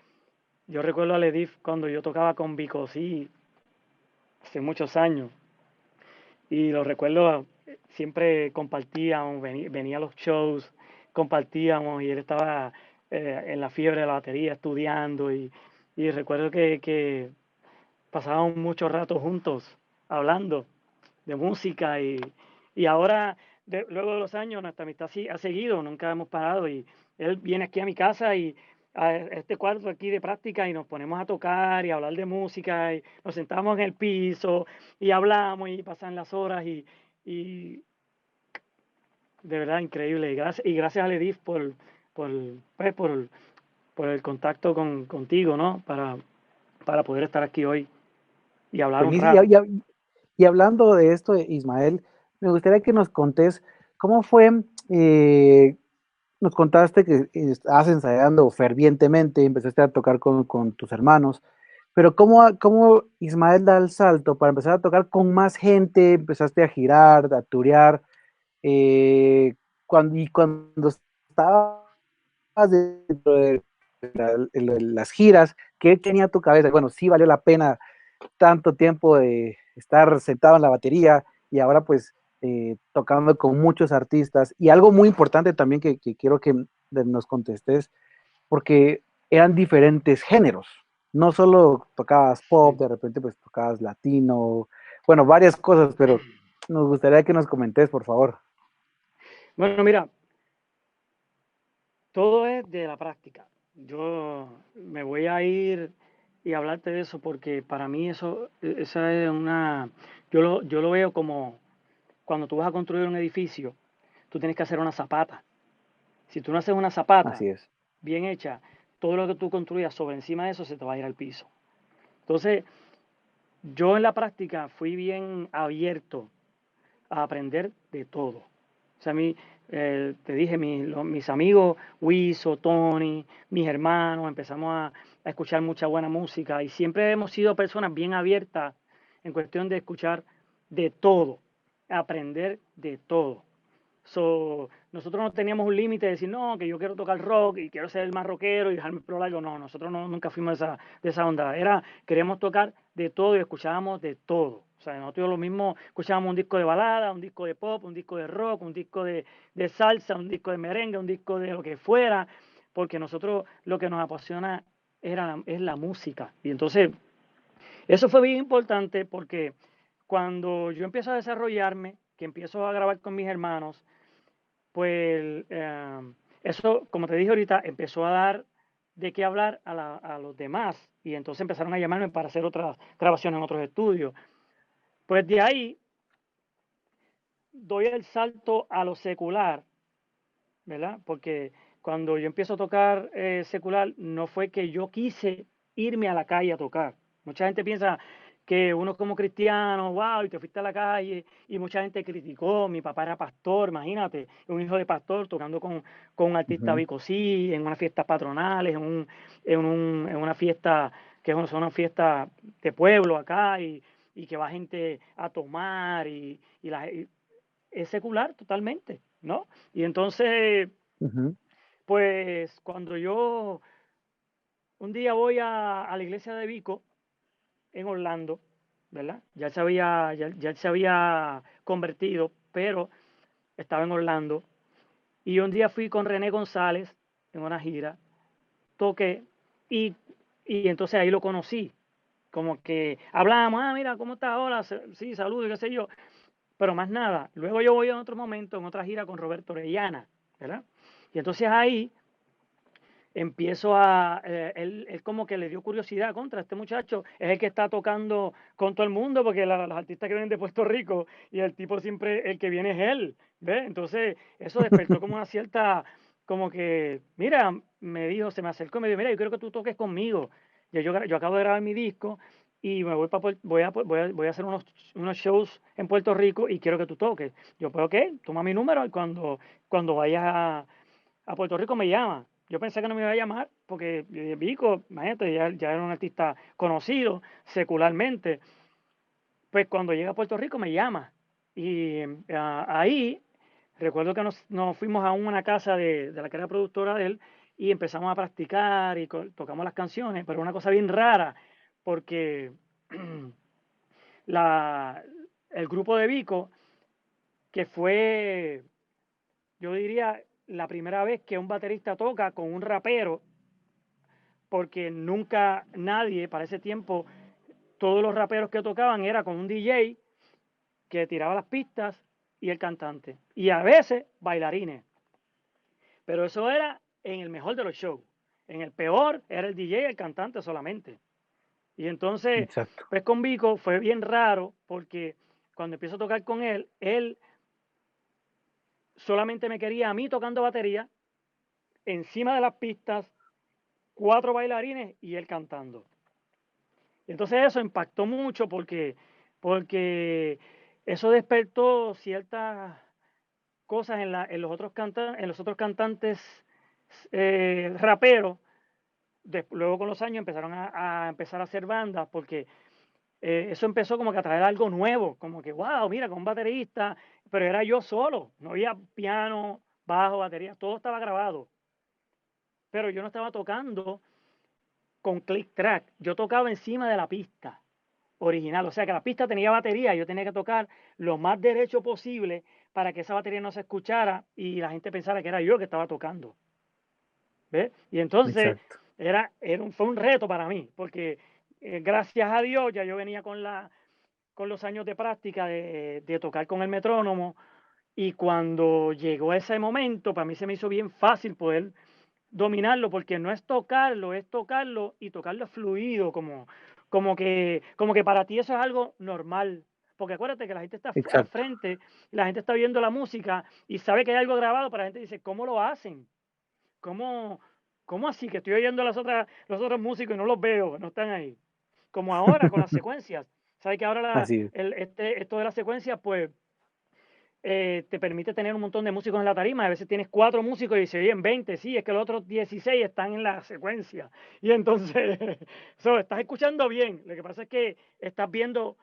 Yo recuerdo al Edif cuando yo tocaba con Vico, sí, hace muchos años. Y lo recuerdo, siempre compartíamos, venía a los shows, compartíamos y él estaba en la fiebre de la batería estudiando y recuerdo que pasábamos muchos ratos juntos hablando de música y ahora, luego de los años, nuestra amistad sí ha seguido, nunca hemos parado y él viene aquí a mi casa y a este cuarto aquí de práctica y nos ponemos a tocar y a hablar de música y nos sentamos en el piso y hablamos y pasan las horas y de verdad increíble y gracias a Edith por, pues, por el contacto contigo, ¿no? Para poder estar aquí hoy y hablar un Buenísimo. rato. Y hablando de esto, Ismael, me gustaría que nos contés cómo fue, nos contaste que estás ensayando fervientemente, empezaste a tocar con tus hermanos, pero ¿cómo Ismael da el salto para empezar a tocar con más gente, empezaste a girar, a turear, cuando estabas dentro de las giras, ¿qué tenía tu cabeza? Bueno, sí valió la pena tanto tiempo de estar sentado en la batería y ahora pues tocando con muchos artistas. Y algo muy importante también que quiero que nos contestes, porque eran diferentes géneros. No solo tocabas pop, Sí. de repente pues tocabas latino, bueno, varias cosas, pero nos gustaría que nos comentes, por favor. Bueno, mira, todo es de la práctica. Yo me voy a ir y hablarte de eso porque para mí esa es yo lo veo como cuando tú vas a construir un edificio, tú tienes que hacer una zapata. Si tú no haces una zapata Así es. bien hecha, todo lo que tú construyas sobre encima de eso se te va a ir al piso. Entonces, yo en la práctica fui bien abierto a aprender de todo. O sea, te dije, mis amigos, Wiso, Tony, mis hermanos, empezamos a escuchar mucha buena música y siempre hemos sido personas bien abiertas en cuestión de escuchar de todo, aprender de todo. Nosotros no teníamos un límite de decir, no, que yo quiero tocar rock y quiero ser el más rockero y dejarme el pelo largo. No, nosotros nunca fuimos de esa onda. Queríamos tocar de todo y escuchábamos de todo. O sea, nosotros lo mismo escuchábamos un disco de balada, un disco de pop, un disco de rock, un disco de salsa, un disco de merengue, un disco de lo que fuera, porque nosotros lo que nos apasiona es la música. Y entonces, eso fue bien importante porque cuando yo empiezo a desarrollarme, que empiezo a grabar con mis hermanos, pues eso, como te dije ahorita, empezó a dar de qué hablar a los demás y entonces empezaron a llamarme para hacer otras grabaciones en otros estudios. Pues de ahí doy el salto a lo secular, ¿verdad? Porque cuando yo empiezo a tocar secular, no fue que yo quise irme a la calle a tocar. Mucha gente piensa que uno como cristiano, wow, y te fuiste a la calle, y mucha gente criticó, mi papá era pastor, imagínate, un hijo de pastor tocando con un artista Ujú. bicosí, en unas fiestas patronales, en una fiesta que son una fiesta de pueblo acá, y que va gente a tomar, y es secular totalmente, ¿no? Y entonces, Ujú. pues cuando yo un día voy a la iglesia de Vico en Orlando, ¿verdad? Ya él se había convertido, pero estaba en Orlando. Y un día fui con René González en una gira, toqué y, y entonces ahí lo conocí. Como que hablamos, mira, ¿cómo estás ahora? Sí, saludos, qué sé yo. Pero más nada. Luego yo voy en otro momento, en otra gira con Roberto Orellana, ¿verdad? Y entonces ahí empiezo él como que le dio curiosidad contra este muchacho, es el que está tocando con todo el mundo, porque los artistas que vienen de Puerto Rico y el tipo siempre, el que viene es él, ¿ves? Entonces eso despertó como una cierta, como que, mira, me dijo, se me acercó y me dijo, mira, yo quiero que tú toques conmigo. Yo acabo de grabar mi disco y me voy a hacer unos shows en Puerto Rico y quiero que tú toques. Yo, pues, ok, toma mi número y cuando vayas a Puerto Rico me llama. Yo pensé que no me iba a llamar porque Vico, imagínate, ya era un artista conocido secularmente. Pues cuando llega a Puerto Rico me llama. Y ahí recuerdo que nos fuimos a una casa de la que era productora de él y empezamos a practicar y tocamos las canciones, pero una cosa bien rara porque la, el grupo de Vico, que fue, yo diría, la primera vez que un baterista toca con un rapero, porque nunca nadie, para ese tiempo, todos los raperos que tocaban era con un DJ que tiraba las pistas y el cantante. Y a veces bailarines. Pero eso era en el mejor de los shows. En el peor era el DJ y el cantante solamente. Y entonces, Exacto. pues con Vico fue bien raro porque cuando empiezo a tocar con él solamente me quería a mí tocando batería, encima de las pistas, 4 bailarines y él cantando. Y entonces eso impactó mucho porque eso despertó ciertas cosas en los otros cantantes raperos. Luego con los años empezaron a empezar a hacer bandas porque eso empezó como que a traer algo nuevo, como que, wow, mira, con un baterista, pero era yo solo, no había piano, bajo, batería, todo estaba grabado, pero yo no estaba tocando con click track, yo tocaba encima de la pista original, o sea que la pista tenía batería, yo tenía que tocar lo más derecho posible para que esa batería no se escuchara y la gente pensara que era yo que estaba tocando, ¿ves? Y entonces Exacto. fue un reto para mí, porque gracias a Dios ya yo venía con los años de práctica de tocar con el metrónomo y cuando llegó ese momento, para mí se me hizo bien fácil poder dominarlo, porque no es tocarlo y tocarlo fluido, como que para ti eso es algo normal. Porque acuérdate que la gente está al Exacto. frente, la gente está viendo la música y sabe que hay algo grabado, pero la gente dice, ¿cómo lo hacen? ¿Cómo, cómo así que estoy oyendo a los otros músicos y no los veo, no están ahí? Como ahora con las secuencias. ¿Sabes que ahora Así es. esto de las secuencias, pues te permite tener un montón de músicos en la tarima? A veces tienes 4 músicos y se oyen 20, sí, es que los otros 16 están en la secuencia. Y entonces, estás escuchando bien, lo que pasa es que estás viendo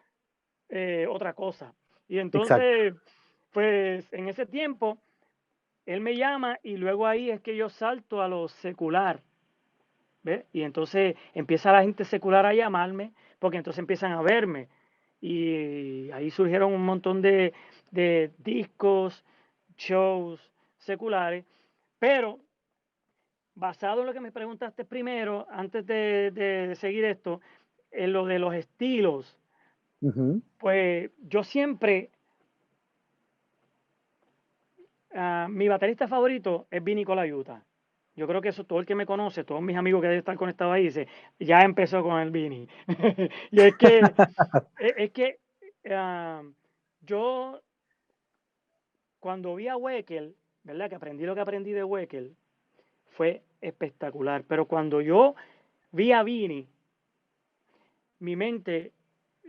otra cosa. Y Exacto. entonces, pues en ese tiempo, él me llama y luego ahí es que yo salto a lo secular. ¿Ves? Y entonces empieza la gente secular a llamarme, porque entonces empiezan a verme. y ahí surgieron un montón de discos, shows seculares, pero basado en lo que me preguntaste primero, antes de seguir esto, en lo de los estilos, Ujú. pues yo siempre, mi baterista favorito es Vinny Colaiuta. Yo creo que eso todo el que me conoce, todos mis amigos que deben estar conectados ahí, dice, ya empezó con el Vinny. Y es que ah, yo cuando vi a Wekel, ¿verdad? Que aprendí lo que aprendí de Wekel, fue espectacular. Pero cuando yo vi a Vinny, mi mente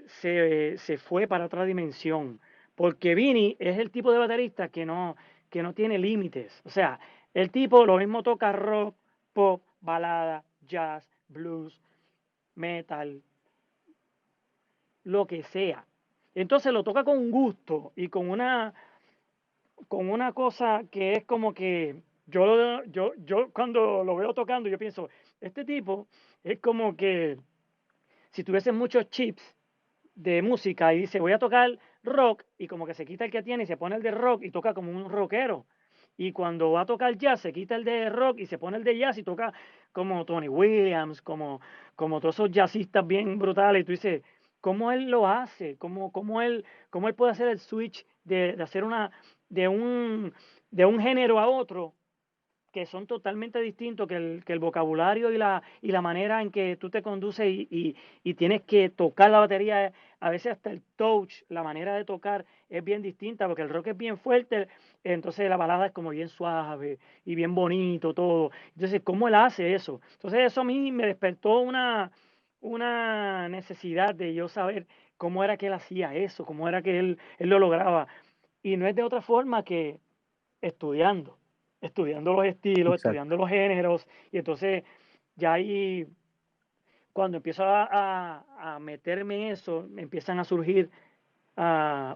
se fue para otra dimensión. Porque Vinny es el tipo de baterista que no tiene límites. O sea, el tipo lo mismo toca rock, pop, balada, jazz, blues, metal, lo que sea. Entonces lo toca con gusto y con una cosa que es como que yo cuando lo veo tocando, yo pienso, este tipo es como que si tuviese muchos chips de música y dice, voy a tocar rock, y como que se quita el que tiene y se pone el de rock y toca como un rockero. Y cuando va a tocar jazz, se quita el de rock y se pone el de jazz y toca como Tony Williams, como todos esos jazzistas bien brutales. Y tú dices, ¿cómo él lo hace? ¿Cómo él puede hacer el switch de hacer de un, de un género a otro que son totalmente distintos, que el vocabulario y la manera en que tú te conduces y tienes que tocar la batería, a veces hasta el touch, la manera de tocar es bien distinta, porque el rock es bien fuerte, entonces la balada es como bien suave y bien bonito todo. Entonces, ¿cómo él hace eso? Entonces, eso a mí me despertó una necesidad de yo saber cómo era que él hacía eso, cómo era que él lo lograba. Y no es de otra forma que estudiando, estudiando los estilos, Exacto, estudiando los géneros, y entonces ya ahí, cuando empiezo a meterme en eso, me empiezan a surgir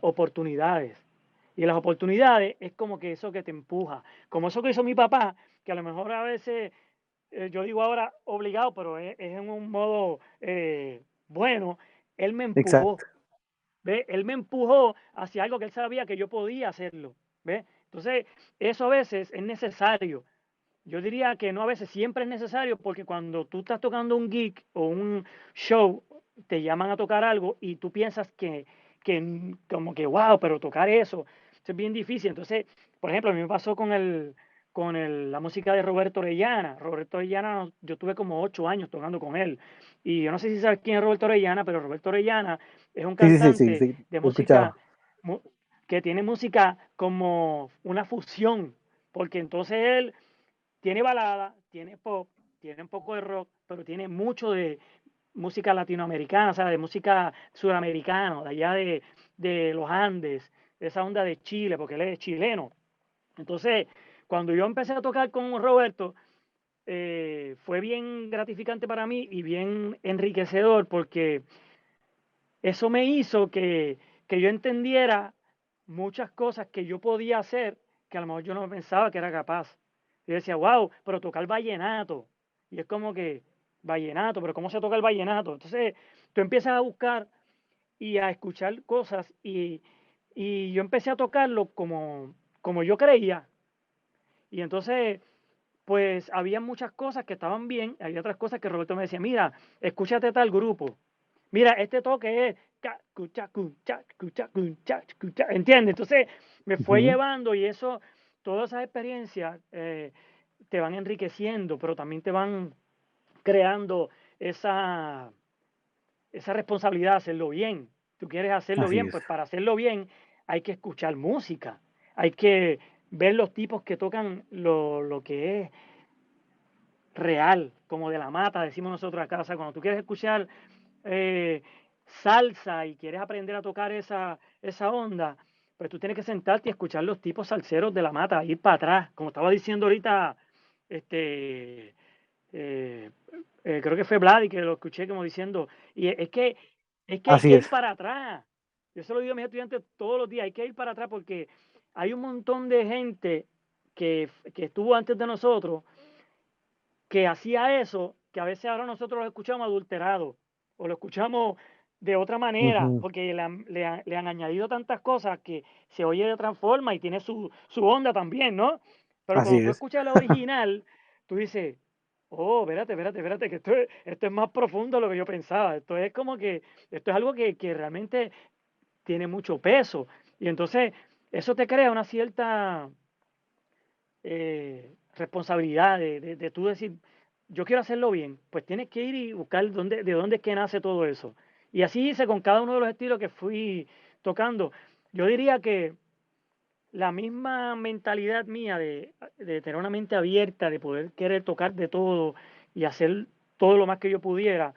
oportunidades. Y las oportunidades es como que eso que te empuja, como eso que hizo mi papá, que a lo mejor a veces, yo digo ahora obligado, pero es en un modo bueno, él me empujó. exacto. ¿Ve? Él me empujó hacia algo que él sabía que yo podía hacerlo. ¿Ve? Entonces, eso a veces es necesario. Yo diría que no a veces, siempre es necesario porque cuando tú estás tocando un gig o un show, te llaman a tocar algo y tú piensas que como que, wow, pero tocar eso es bien difícil. Entonces, por ejemplo, a mí me pasó la música de Roberto Orellana. Roberto Orellana, yo tuve como 8 años tocando con él. Y yo no sé si sabes quién es Roberto Orellana, pero Roberto Orellana es un Sí, sí, sí, sí, cantante sí, de lo he música escuchado. que tiene música como una fusión, porque entonces él tiene balada, tiene pop, tiene un poco de rock, pero tiene mucho de música latinoamericana, o sea, de música sudamericana, de allá de los Andes, de esa onda de Chile, porque él es chileno. Entonces, cuando yo empecé a tocar con Roberto, fue bien gratificante para mí y bien enriquecedor, porque eso me hizo que yo entendiera muchas cosas que yo podía hacer que a lo mejor yo no pensaba que era capaz. Yo decía, wow, pero tocar vallenato. Y es como que, vallenato, pero ¿cómo se toca el vallenato? Entonces, tú empiezas a buscar y a escuchar cosas y yo empecé a tocarlo como yo creía. Y entonces, pues había muchas cosas que estaban bien, había otras cosas que Roberto me decía, mira, escúchate tal grupo. Mira, este toque es ¿entiendes? Entonces me fue Ujú. llevando y eso, todas esas experiencias te van enriqueciendo, pero también te van creando esa, esa responsabilidad de hacerlo bien. Tú quieres hacerlo Así bien, es. pues para hacerlo bien hay que escuchar música, hay que ver los tipos que tocan lo que es real, como de la mata, decimos nosotros acá. O sea, cuando tú quieres escuchar eh, salsa y quieres aprender a tocar esa onda, pues tú tienes que sentarte y escuchar los tipos salseros de la mata, ir para atrás, como estaba diciendo ahorita, este, eh, creo que fue Vlad y que lo escuché como diciendo, y es que hay Así que ir es. para atrás. Yo se lo digo a mis estudiantes todos los días, hay que ir para atrás porque hay un montón de gente que estuvo antes de nosotros que hacía eso, que a veces ahora nosotros lo escuchamos adulterado o lo escuchamos de otra manera, Ujú. porque le han añadido tantas cosas que se oye de otra forma y tiene su onda también, ¿no? Pero Así cuando tú es. escuchas la original, tú dices, oh, espérate, que esto es más profundo de lo que yo pensaba. Esto es como que, esto es algo que realmente tiene mucho peso. Y entonces eso te crea una cierta responsabilidad de tú decir, yo quiero hacerlo bien, pues tienes que ir y buscar de dónde es que nace todo eso. Y así hice con cada uno de los estilos que fui tocando. Yo diría que la misma mentalidad mía de tener una mente abierta, de poder querer tocar de todo y hacer todo lo más que yo pudiera,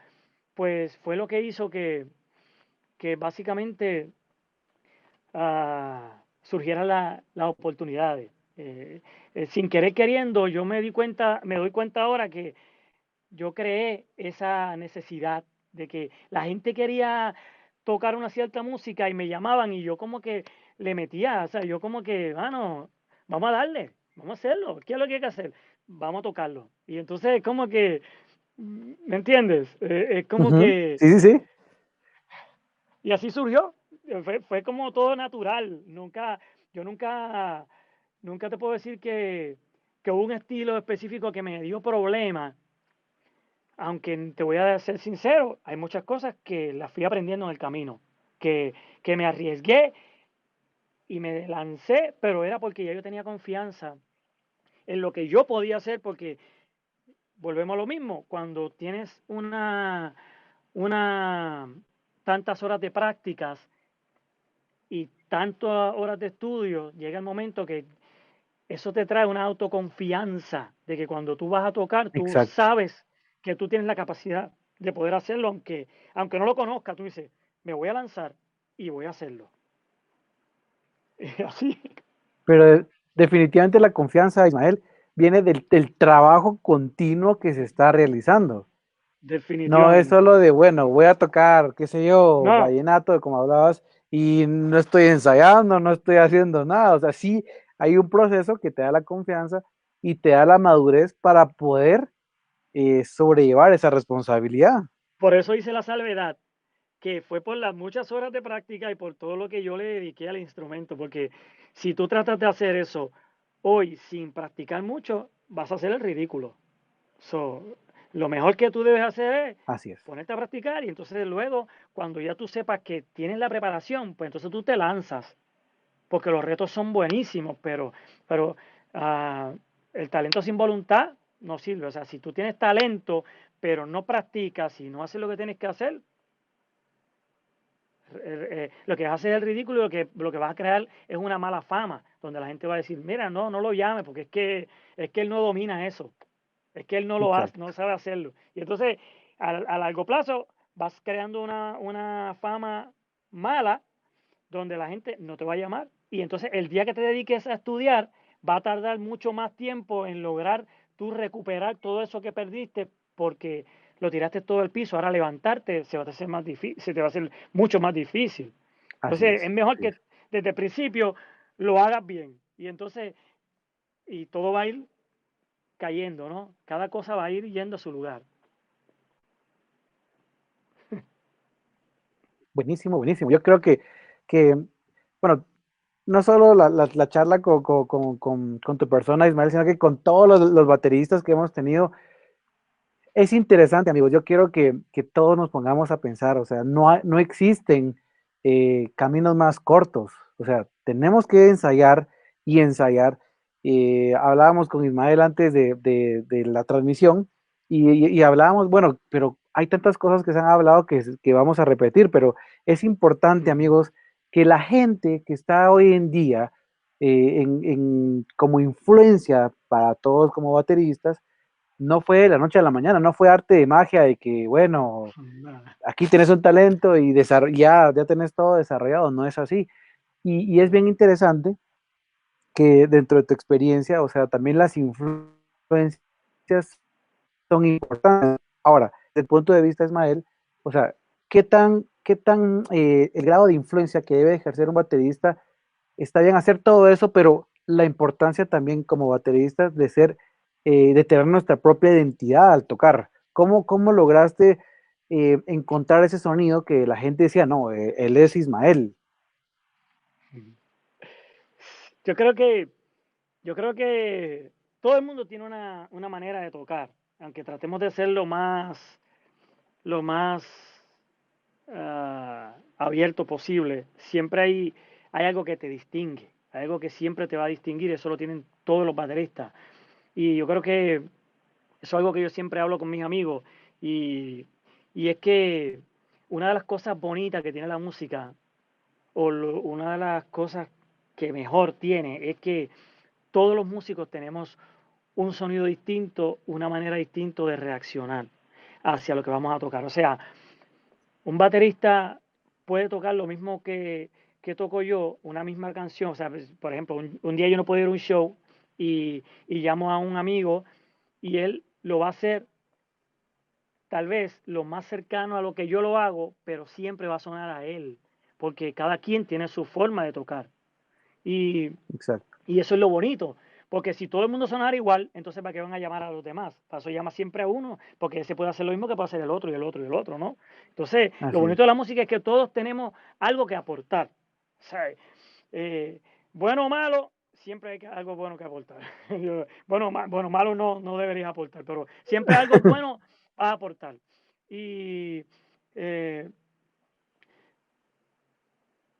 pues fue lo que hizo que básicamente surgieran las oportunidades. Sin querer queriendo, yo me doy cuenta ahora que yo creé esa necesidad de que la gente quería tocar una cierta música y me llamaban y yo como que le metía, o sea, yo como que, no, vamos a darle, vamos a hacerlo, ¿qué es lo que hay que hacer? Vamos a tocarlo. Y entonces como que, ¿me entiendes? Es como Ujú. que, Sí, sí, sí. y así surgió, fue como todo natural, yo nunca te puedo decir que hubo un estilo específico que me dio problemas. Aunque te voy a ser sincero, hay muchas cosas que las fui aprendiendo en el camino, que, que me arriesgué y me lancé, pero era porque ya yo tenía confianza en lo que yo podía hacer, porque volvemos a lo mismo, cuando tienes una tantas horas de prácticas y tantas horas de estudio, llega el momento que eso te trae una autoconfianza de que cuando tú vas a tocar, tú Exacto. sabes que tú tienes la capacidad de poder hacerlo, aunque no lo conozcas, tú dices, me voy a lanzar y voy a hacerlo. Y así, Pero definitivamente la confianza, Ismael, viene del trabajo continuo que se está realizando. No es definitivamente. solo de, bueno, voy a tocar, qué sé yo, No, vallenato, como hablabas, y no estoy ensayando, no estoy haciendo nada. O sea, sí hay un proceso que te da la confianza y te da la madurez para poder sobrellevar esa responsabilidad. por eso hice la salvedad, que fue por las muchas horas de práctica y por todo lo que yo le dediqué al instrumento, porque si tú tratas de hacer eso hoy sin practicar mucho, vas a hacer el ridículo. So, lo mejor que tú debes hacer es Así es. ponerte a practicar y entonces luego, cuando ya tú sepas que tienes la preparación, pues entonces tú te lanzas, porque los retos son buenísimos, pero uh, el talento sin voluntad no sirve. O sea, si tú tienes talento, pero no practicas y no haces lo que tienes que hacer, lo que vas a hacer es el ridículo y lo que vas a crear es una mala fama, donde la gente va a decir, mira, no lo llame, porque es que él no domina eso. Es que él no lo hace, Exacto. no sabe hacerlo. Y entonces, a largo plazo, vas creando una fama mala donde la gente no te va a llamar. Y entonces, el día que te dediques a estudiar, va a tardar mucho más tiempo en lograr tú recuperar todo eso que perdiste porque lo tiraste todo el piso. Ahora levantarte se va a hacer más difícil, se te va a hacer mucho más difícil. Así Entonces, es. es mejor Así que es. desde el principio lo hagas bien. Y entonces, y todo va a ir cayendo, ¿no? Cada cosa va a ir yendo a su lugar. Buenísimo, buenísimo. Yo creo que bueno, no solo la charla con tu persona, Ismael, sino que con todos los bateristas que hemos tenido, es interesante, amigos. Yo quiero que todos nos pongamos a pensar, o sea, no existen caminos más cortos, o sea, tenemos que ensayar y ensayar. Hablábamos con Ismael antes de la transmisión y hablábamos, bueno, pero hay tantas cosas que se han hablado que vamos a repetir, pero es importante, amigos, que la gente que está hoy en día como influencia para todos como bateristas, no fue de la noche a la mañana, no fue arte de magia de que, bueno, aquí tenés un talento y ya tenés todo desarrollado, no es así. Y es bien interesante que dentro de tu experiencia, o sea, también las influencias son importantes. Ahora, desde el punto de vista, Ismael, o sea, ¿qué tan el grado de influencia que debe ejercer un baterista? Está bien hacer todo eso, pero la importancia también como bateristas de tener nuestra propia identidad al tocar. ¿Cómo lograste? encontrar ese sonido que la gente decía, no, él es Ismael. Yo creo que, yo creo que todo el mundo tiene una manera de tocar, aunque tratemos de ser lo más abierto posible. Siempre hay algo que te distingue, hay algo que siempre te va a distinguir, eso lo tienen todos los bateristas. Y yo creo que eso es algo que yo siempre hablo con mis amigos y, y es que una de las cosas bonitas que tiene la música una de las cosas que mejor tiene es que todos los músicos tenemos un sonido distinto, una manera distinta de reaccionar hacia lo que vamos a tocar. O sea, un baterista puede tocar lo mismo que toco yo, una misma canción. O sea, pues, por ejemplo, un día yo no puedo ir a un show y llamo a un amigo y él lo va a hacer tal vez lo más cercano a lo que yo lo hago, pero siempre va a sonar a él, porque cada quien tiene su forma de tocar. Y, Exacto. y eso es lo bonito, porque si todo el mundo sonara igual, entonces ¿para qué van a llamar a los demás? Para eso llama siempre a uno, porque ese puede hacer lo mismo que puede hacer el otro y el otro y el otro, ¿no? Entonces, lo Así bonito es. de la música es que todos tenemos algo que aportar. O sea, eh, bueno o malo, siempre hay algo bueno que aportar. Bueno, malo no deberías aportar, pero siempre algo bueno vas a aportar. Y, eh,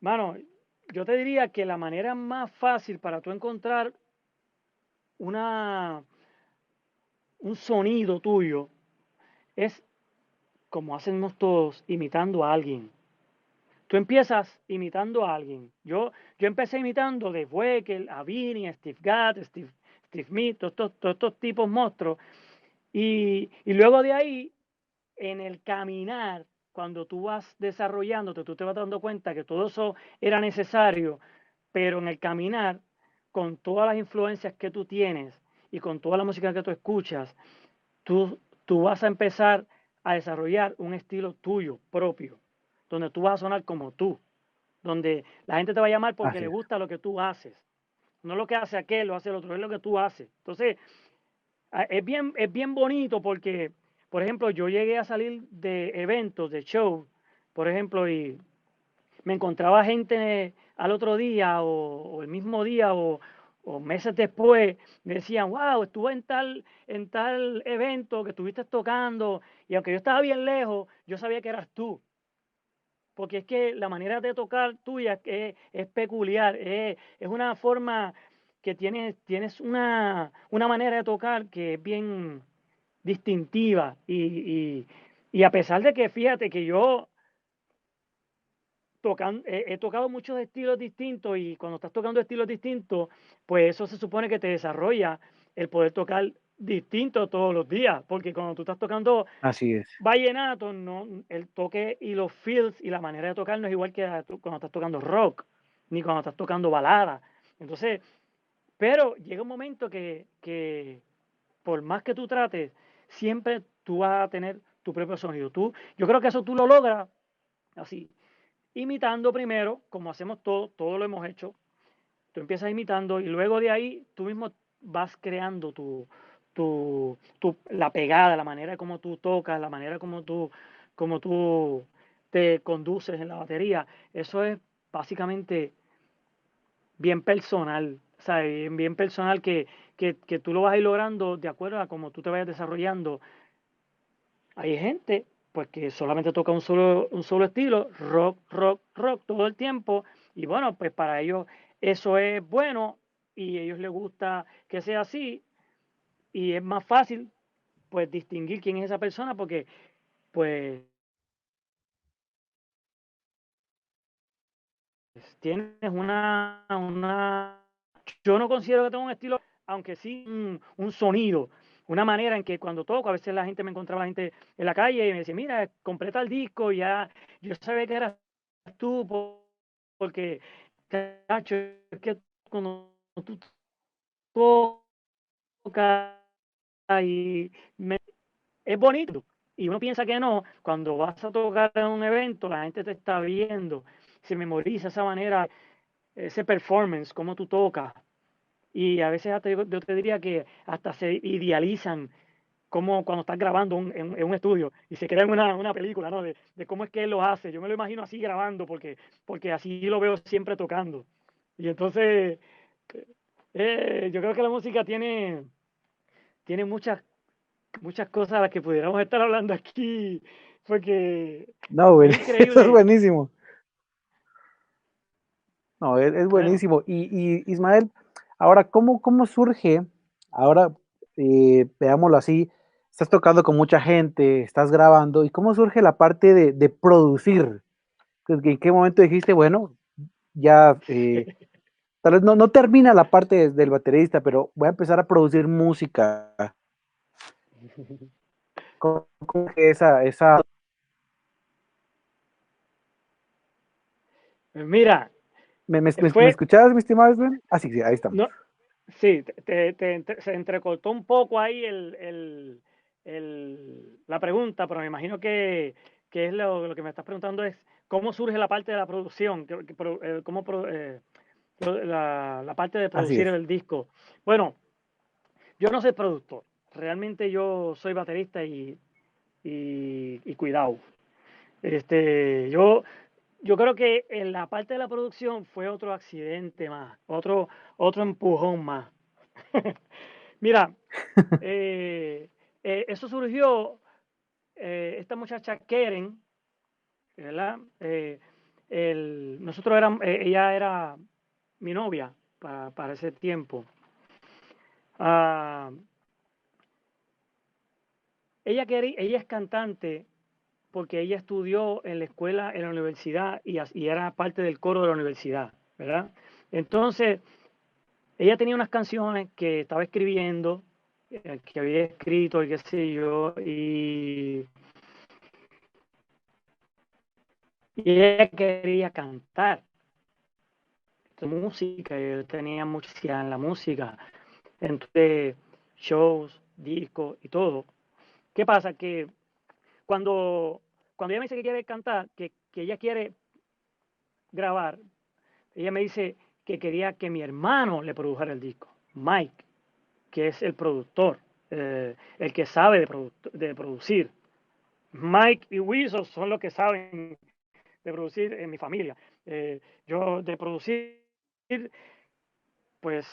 mano, yo te diría que la manera más fácil para tú encontrar una, un sonido tuyo es como hacemos todos, imitando a alguien. Tú empiezas imitando a alguien. Yo empecé imitando de Wekel, a Vinny, a Steve Gadd, Steve Smith, todos estos tipos monstruos. Y luego de ahí, en el caminar, cuando tú vas desarrollándote, tú te vas dando cuenta que todo eso era necesario, pero en el caminar, con todas las influencias que tú tienes y con toda la música que tú escuchas, tú vas a empezar a desarrollar un estilo tuyo propio, donde tú vas a sonar como tú, donde la gente te va a llamar porque Así le es. gusta lo que tú haces, no lo que hace aquel, lo hace el otro, es lo que tú haces. Entonces, es bien bonito porque, por ejemplo, yo llegué a salir de eventos, de shows, por ejemplo, y me encontraba gente al otro día o el mismo día o meses después, me decían, wow, estuve en tal evento que estuviste tocando y aunque yo estaba bien lejos, yo sabía que eras tú. Porque es que la manera de tocar tuya es peculiar, es una forma que tienes una manera de tocar que es bien distintiva y a pesar de que fíjate que yo he tocado muchos estilos distintos y cuando estás tocando estilos distintos, pues eso se supone que te desarrolla el poder tocar distinto todos los días, porque cuando tú estás tocando Así es. vallenato, no, el toque y los feels y la manera de tocar no es igual que cuando estás tocando rock, ni cuando estás tocando balada. Entonces, pero llega un momento que por más que tú trates, siempre tú vas a tener tu propio sonido. Yo creo que eso tú lo logras así, imitando primero, como hacemos todo lo hemos hecho. Tú empiezas imitando y luego de ahí tú mismo vas creando la pegada, la manera como tú tocas, la manera como tú te conduces en la batería. Eso es básicamente bien personal, ¿sabes? Bien personal que tú lo vas a ir logrando de acuerdo a cómo tú te vayas desarrollando. Hay gente pues que solamente toca un solo estilo, rock todo el tiempo, y bueno, pues para ellos eso es bueno y a ellos les gusta que sea así y es más fácil pues distinguir quién es esa persona porque pues tienes yo no considero que tengo un estilo, aunque sí un sonido, una manera en que cuando toco, a veces la gente me encontraba la gente en la calle y me decía, mira, completa el disco, y ya yo sabía que eras tú, porque, cacho, es que cuando tú tocas y es bonito. Y uno piensa que no, cuando vas a tocar en un evento, la gente te está viendo, se memoriza esa manera, ese performance, cómo tú tocas. Y a veces hasta yo te diría que hasta se idealizan como cuando estás grabando en un estudio y se crea en una película, ¿no? De cómo es que él lo hace. Yo me lo imagino así grabando porque así lo veo siempre tocando. Y entonces, yo creo que la música tiene muchas cosas a las que pudiéramos estar hablando aquí, porque No, es eso es increíble. buenísimo. No, es Bueno, buenísimo. Y Ismael, ahora, ¿cómo surge? Ahora, veámoslo así, estás tocando con mucha gente, estás grabando, ¿y cómo surge la parte de producir? ¿En qué momento dijiste, bueno, ya, tal vez no termina la parte del baterista, pero voy a empezar a producir música? ¿Cómo que esa... mira, ¿Me fue, escuchabas, mi estimado Sven? Ah, sí, sí, ahí no, estamos. sí, se entrecortó un poco ahí la pregunta, pero me imagino que es lo que me estás preguntando es cómo surge la parte de la producción, la parte de Así producir es. el disco. Bueno, yo no soy productor, realmente yo soy baterista y cuidado. Yo creo que en la parte de la producción fue otro accidente más, otro empujón más. Mira, eso surgió, esta muchacha Keren, ¿verdad? Nosotros éramos, ella era mi novia para ese tiempo. Ah, ella es cantante porque ella estudió en la escuela, en la universidad y era parte del coro de la universidad, ¿verdad? Entonces, ella tenía unas canciones que estaba escribiendo, que había escrito y qué sé yo, y ella quería cantar música, yo tenía mucha en la música, entonces shows, discos y todo. ¿Qué pasa? Que cuando, cuando ella me dice que quiere cantar, que ella quiere grabar, ella me dice que quería que mi hermano le produjera el disco, Mike, que es el productor, el que sabe de producir. Mike y Wilson son los que saben de producir en mi familia. Yo de producir, pues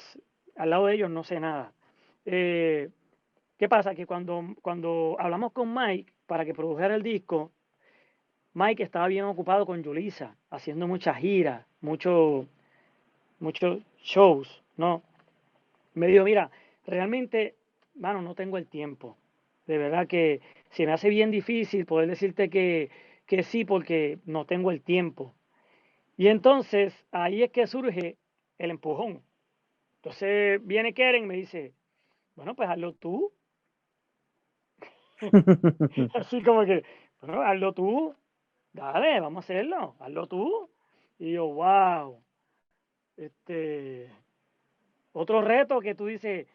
al lado de ellos no sé nada. Eh, ¿Qué pasa? Que cuando hablamos con Mike para que produjera el disco, Mike estaba bien ocupado con Yulisa, haciendo muchas giras, muchos shows, ¿no? Me dijo, mira, realmente, mano, no tengo el tiempo. De verdad que se me hace bien difícil poder decirte que sí porque no tengo el tiempo. Y entonces ahí es que surge el empujón. Entonces viene Keren y me dice, bueno, pues hazlo tú. Así como que, bueno, hazlo tú. Dale, vamos a hacerlo. Hazlo tú. Y yo, wow. Este, otro reto que tú dices,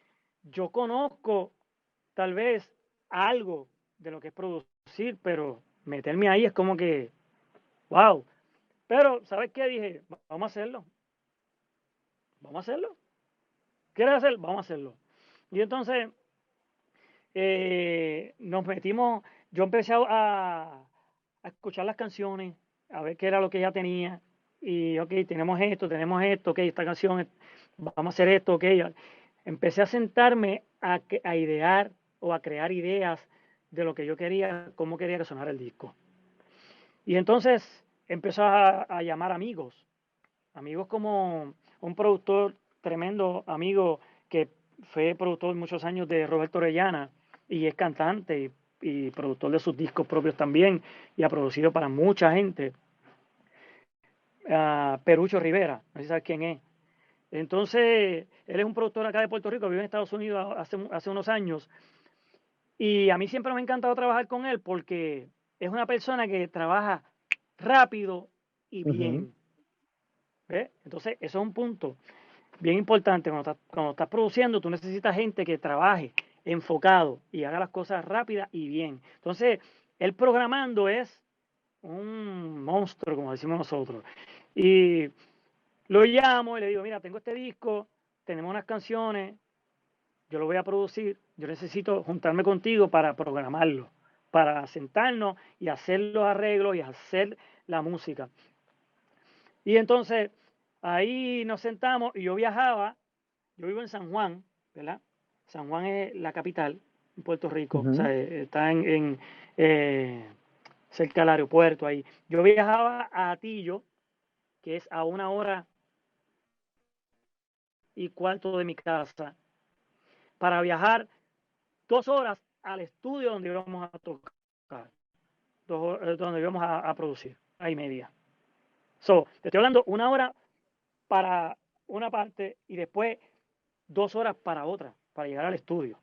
yo conozco tal vez algo de lo que es producir, pero meterme ahí es como que, wow. Pero, ¿sabes qué? Dije, vamos a hacerlo. Vamos a hacerlo. ¿Quieres hacerlo? Vamos a hacerlo. Y entonces nos metimos, yo empecé a escuchar las canciones, a ver qué era lo que ella tenía. Y, ok, tenemos esto, ok, esta canción, vamos a hacer esto, ok. Empecé a sentarme a idear o a crear ideas de lo que yo quería, cómo quería que sonara el disco. Y entonces empezó a llamar amigos como un productor tremendo, amigo que fue productor muchos años de Roberto Orellana y es cantante y productor de sus discos propios también y ha producido para mucha gente. Perucho Rivera, no sé si sabes quién es. Entonces, él es un productor acá de Puerto Rico, vive en Estados Unidos hace unos años y a mí siempre me ha encantado trabajar con él porque es una persona que trabaja rápido y Ujú. bien. ¿Ves? Entonces, eso es un punto bien importante. Cuando estás produciendo, tú necesitas gente que trabaje enfocado y haga las cosas rápidas y bien. Entonces, el programando es un monstruo, como decimos nosotros. Y lo llamo y le digo, mira, tengo este disco, tenemos unas canciones, yo lo voy a producir, yo necesito juntarme contigo para programarlo, para sentarnos y hacer los arreglos y hacer la música. Y entonces ahí nos sentamos y yo viajaba, yo vivo en San Juan, ¿verdad? San Juan es la capital en Puerto Rico, o Ujú. sea, está cerca del aeropuerto ahí. Yo viajaba a Atillo, que es a 1 hora y cuarto de mi casa, para viajar 2 horas al estudio donde íbamos a tocar, donde íbamos a producir, ahí media. So, te estoy hablando 1 hora para una parte y después 2 horas para otra, para llegar al estudio,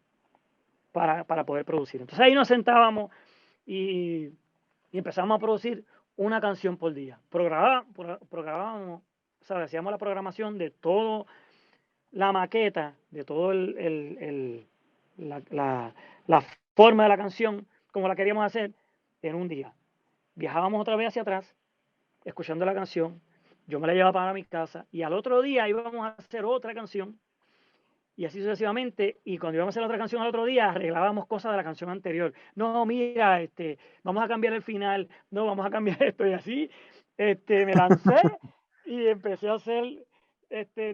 para poder producir. Entonces ahí nos sentábamos y, y empezamos a producir una canción por día. Programábamos, ¿sabes? Hacíamos la programación de todo, la maqueta, de todo la forma de la canción, como la queríamos hacer, en un día. Viajábamos otra vez hacia atrás, escuchando la canción, yo me la llevaba para mi casa y al otro día íbamos a hacer otra canción y así sucesivamente. Y cuando íbamos a hacer la otra canción al otro día, arreglábamos cosas de la canción anterior. No, mira, vamos a cambiar el final, no, vamos a cambiar esto. Y así me lancé y empecé a hacer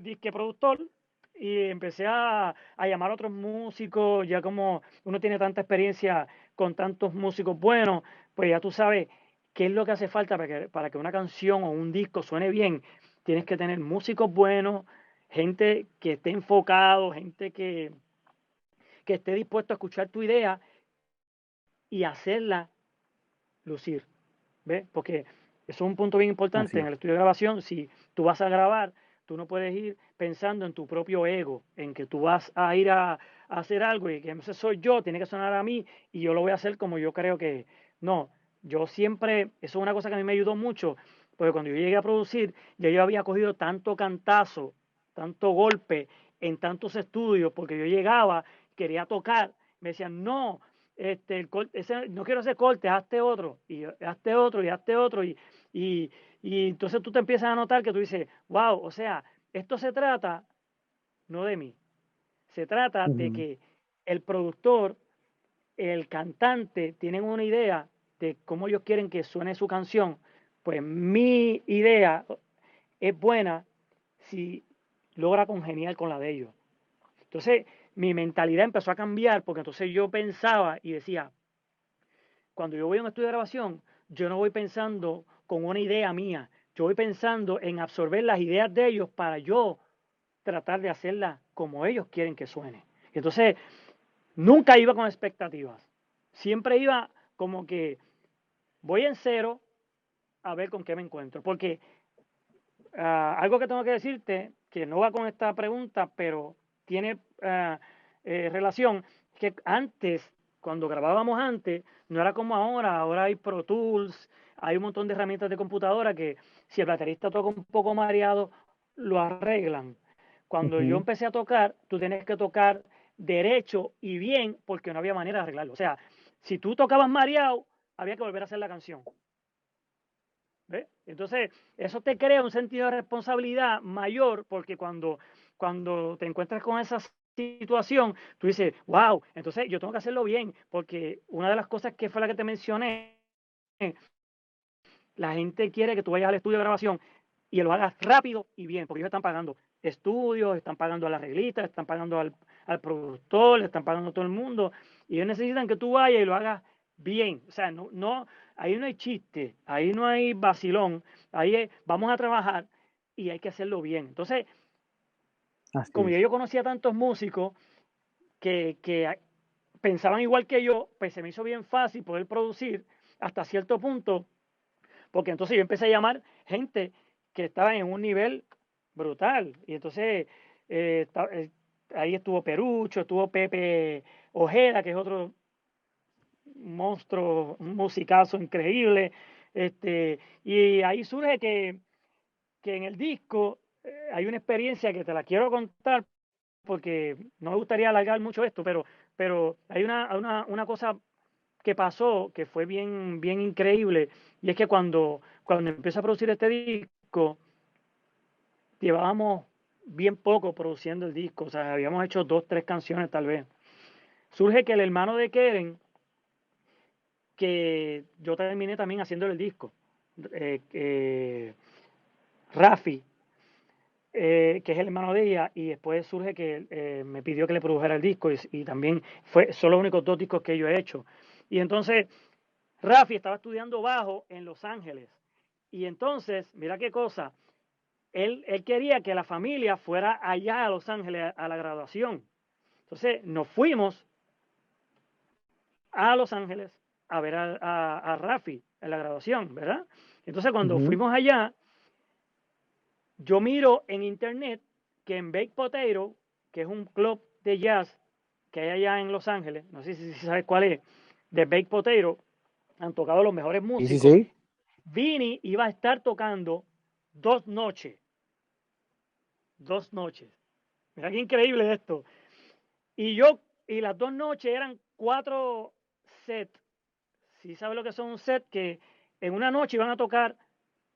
disque productor y empecé a llamar a otros músicos. Ya como uno tiene tanta experiencia con tantos músicos buenos, pues ya tú sabes qué es lo que hace falta para que una canción o un disco suene bien. Tienes que tener músicos buenos, gente que esté enfocado, gente que esté dispuesto a escuchar tu idea y hacerla lucir, ¿ves? Porque eso es un punto bien importante Así en es. el estudio de grabación. Si tú vas a grabar, tú no puedes ir pensando en tu propio ego, en que tú vas a ir a hacer algo y que ese soy yo, tiene que sonar a mí y yo lo voy a hacer como yo creo que... No, yo siempre, eso es una cosa que a mí me ayudó mucho, porque cuando yo llegué a producir, ya yo había cogido tanto cantazo, tanto golpe en tantos estudios, porque yo llegaba, quería tocar, me decían, no, no quiero hacer cortes, hazte otro, y hazte otro, y hazte otro, y, y entonces tú te empiezas a notar que tú dices, wow, o sea, esto se trata no de mí, se trata de Ujú. que el productor, el cantante tienen una idea de cómo ellos quieren que suene su canción, pues mi idea es buena si logra congeniar con la de ellos. Entonces, mi mentalidad empezó a cambiar porque entonces yo pensaba y decía, cuando yo voy a un estudio de grabación, yo no voy pensando con una idea mía, yo voy pensando en absorber las ideas de ellos para yo tratar de hacerlas como ellos quieren que suene. Entonces, nunca iba con expectativas, siempre iba como que voy en cero a ver con qué me encuentro, porque algo que tengo que decirte, que no va con esta pregunta, pero tiene relación, que antes, cuando grabábamos antes, no era como ahora, ahora hay Pro Tools, hay un montón de herramientas de computadora que si el baterista toca un poco mareado, lo arreglan. Cuando yo Ujú. empecé a tocar, tú tienes que tocar derecho y bien porque no había manera de arreglarlo. O sea, si tú tocabas mareado, había que volver a hacer la canción. ¿Ves? Entonces, eso te crea un sentido de responsabilidad mayor porque cuando te encuentras con esa situación, tú dices, wow, entonces yo tengo que hacerlo bien, porque una de las cosas que fue la que te mencioné, la gente quiere que tú vayas al estudio de grabación y lo hagas rápido y bien, porque ellos están pagando estudios, están pagando a la reglista, están pagando al productor, le están pagando a todo el mundo, y ellos necesitan que tú vayas y lo hagas bien. O sea, ahí no hay chiste, ahí no hay vacilón, ahí vamos a trabajar y hay que hacerlo bien. Entonces, Así como es. yo conocía tantos músicos que pensaban igual que yo, pues se me hizo bien fácil poder producir hasta cierto punto porque entonces yo empecé a llamar gente que estaba en un nivel brutal. Y entonces ahí estuvo Perucho, estuvo Pepe Ojeda, que es otro monstruo, un musicazo increíble. Y ahí surge que en el disco hay una experiencia que te la quiero contar porque no me gustaría alargar mucho esto, pero hay una cosa que pasó que fue bien, bien increíble y es que cuando empecé a producir este disco llevábamos bien poco produciendo el disco, o sea, habíamos hecho 2, 3 canciones tal vez. Surge que el hermano de Keren, que yo terminé también haciéndole el disco, Rafi, que es el hermano de ella, y después surge que me pidió que le produjera el disco y también son los únicos 2 discos que yo he hecho. Y entonces Rafi estaba estudiando bajo en Los Ángeles. Y entonces, mira qué cosa, él quería que la familia fuera allá a Los Ángeles a la graduación. Entonces nos fuimos a Los Ángeles a ver a Rafi en la graduación, ¿verdad? Entonces cuando Ujú. fuimos allá, yo miro en internet que en Baked Potato, que es un club de jazz que hay allá en Los Ángeles, no sé si sabes cuál es, de Baked Potato, han tocado los mejores Sí, sí, músicos. sí. Vini iba a estar tocando 2 noches, 2 noches. Mira qué increíble esto. Y las 2 noches eran 4 sets. Si sabes lo que son un set, que en una noche iban a tocar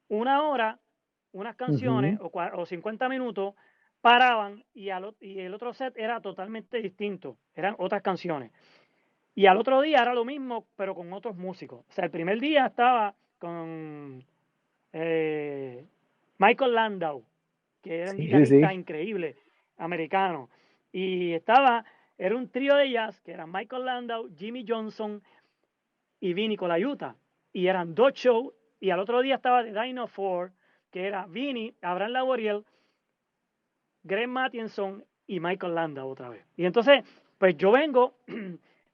1 hora, unas canciones Ujú. o 50 minutos, paraban y el otro set era totalmente distinto, eran otras canciones. Y al otro día era lo mismo, pero con otros músicos. O sea, el primer día estaba con eh, Michael Landau, que era un Sí, sí, guitarrista sí. increíble, americano. Y era un trío de jazz, que era Michael Landau, Jimmy Johnson y Vinny Colaiuta. Y eran 2 shows, y al otro día estaba The Dino 4, que era Vinny, Abraham Laboriel, Greg Mattinson y Michael Landau otra vez. Y entonces, pues yo vengo,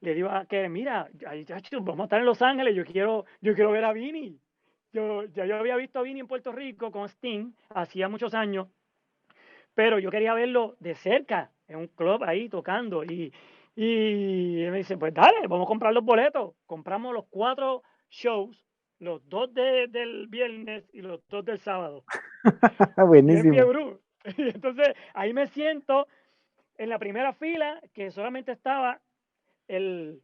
le digo a que mira, vamos a estar en Los Ángeles, yo quiero ver a Vinny. Yo había visto a Vinny en Puerto Rico con Sting hacía muchos años, pero yo quería verlo de cerca, en un club ahí tocando. Y me dice, pues dale, vamos a comprar los boletos. Compramos los 4 shows, los 2 del viernes y los 2 del sábado. Bien Buenísimo. fiebre. Y entonces ahí me siento en la primera fila, que solamente estaba el,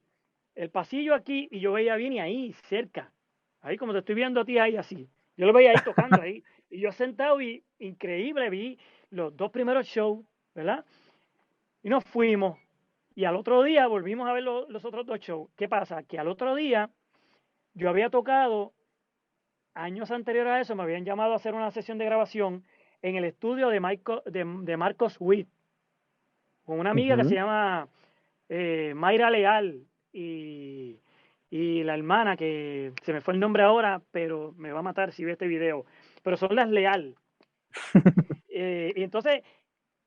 el pasillo aquí, y yo veía bien y ahí cerca, ahí como te estoy viendo a ti ahí así, yo lo veía ahí tocando ahí, y yo sentado y increíble, vi los 2 primeros shows, ¿verdad? Y nos fuimos, y al otro día volvimos a ver los otros 2 shows. ¿Qué pasa? Que al otro día yo había tocado, años anteriores a eso, me habían llamado a hacer una sesión de grabación en el estudio de Marcos Witt, con una amiga que se Ujú. llama Mayra Leal y, y la hermana, que se me fue el nombre ahora, pero me va a matar si ve este video, pero son las Leal. Y entonces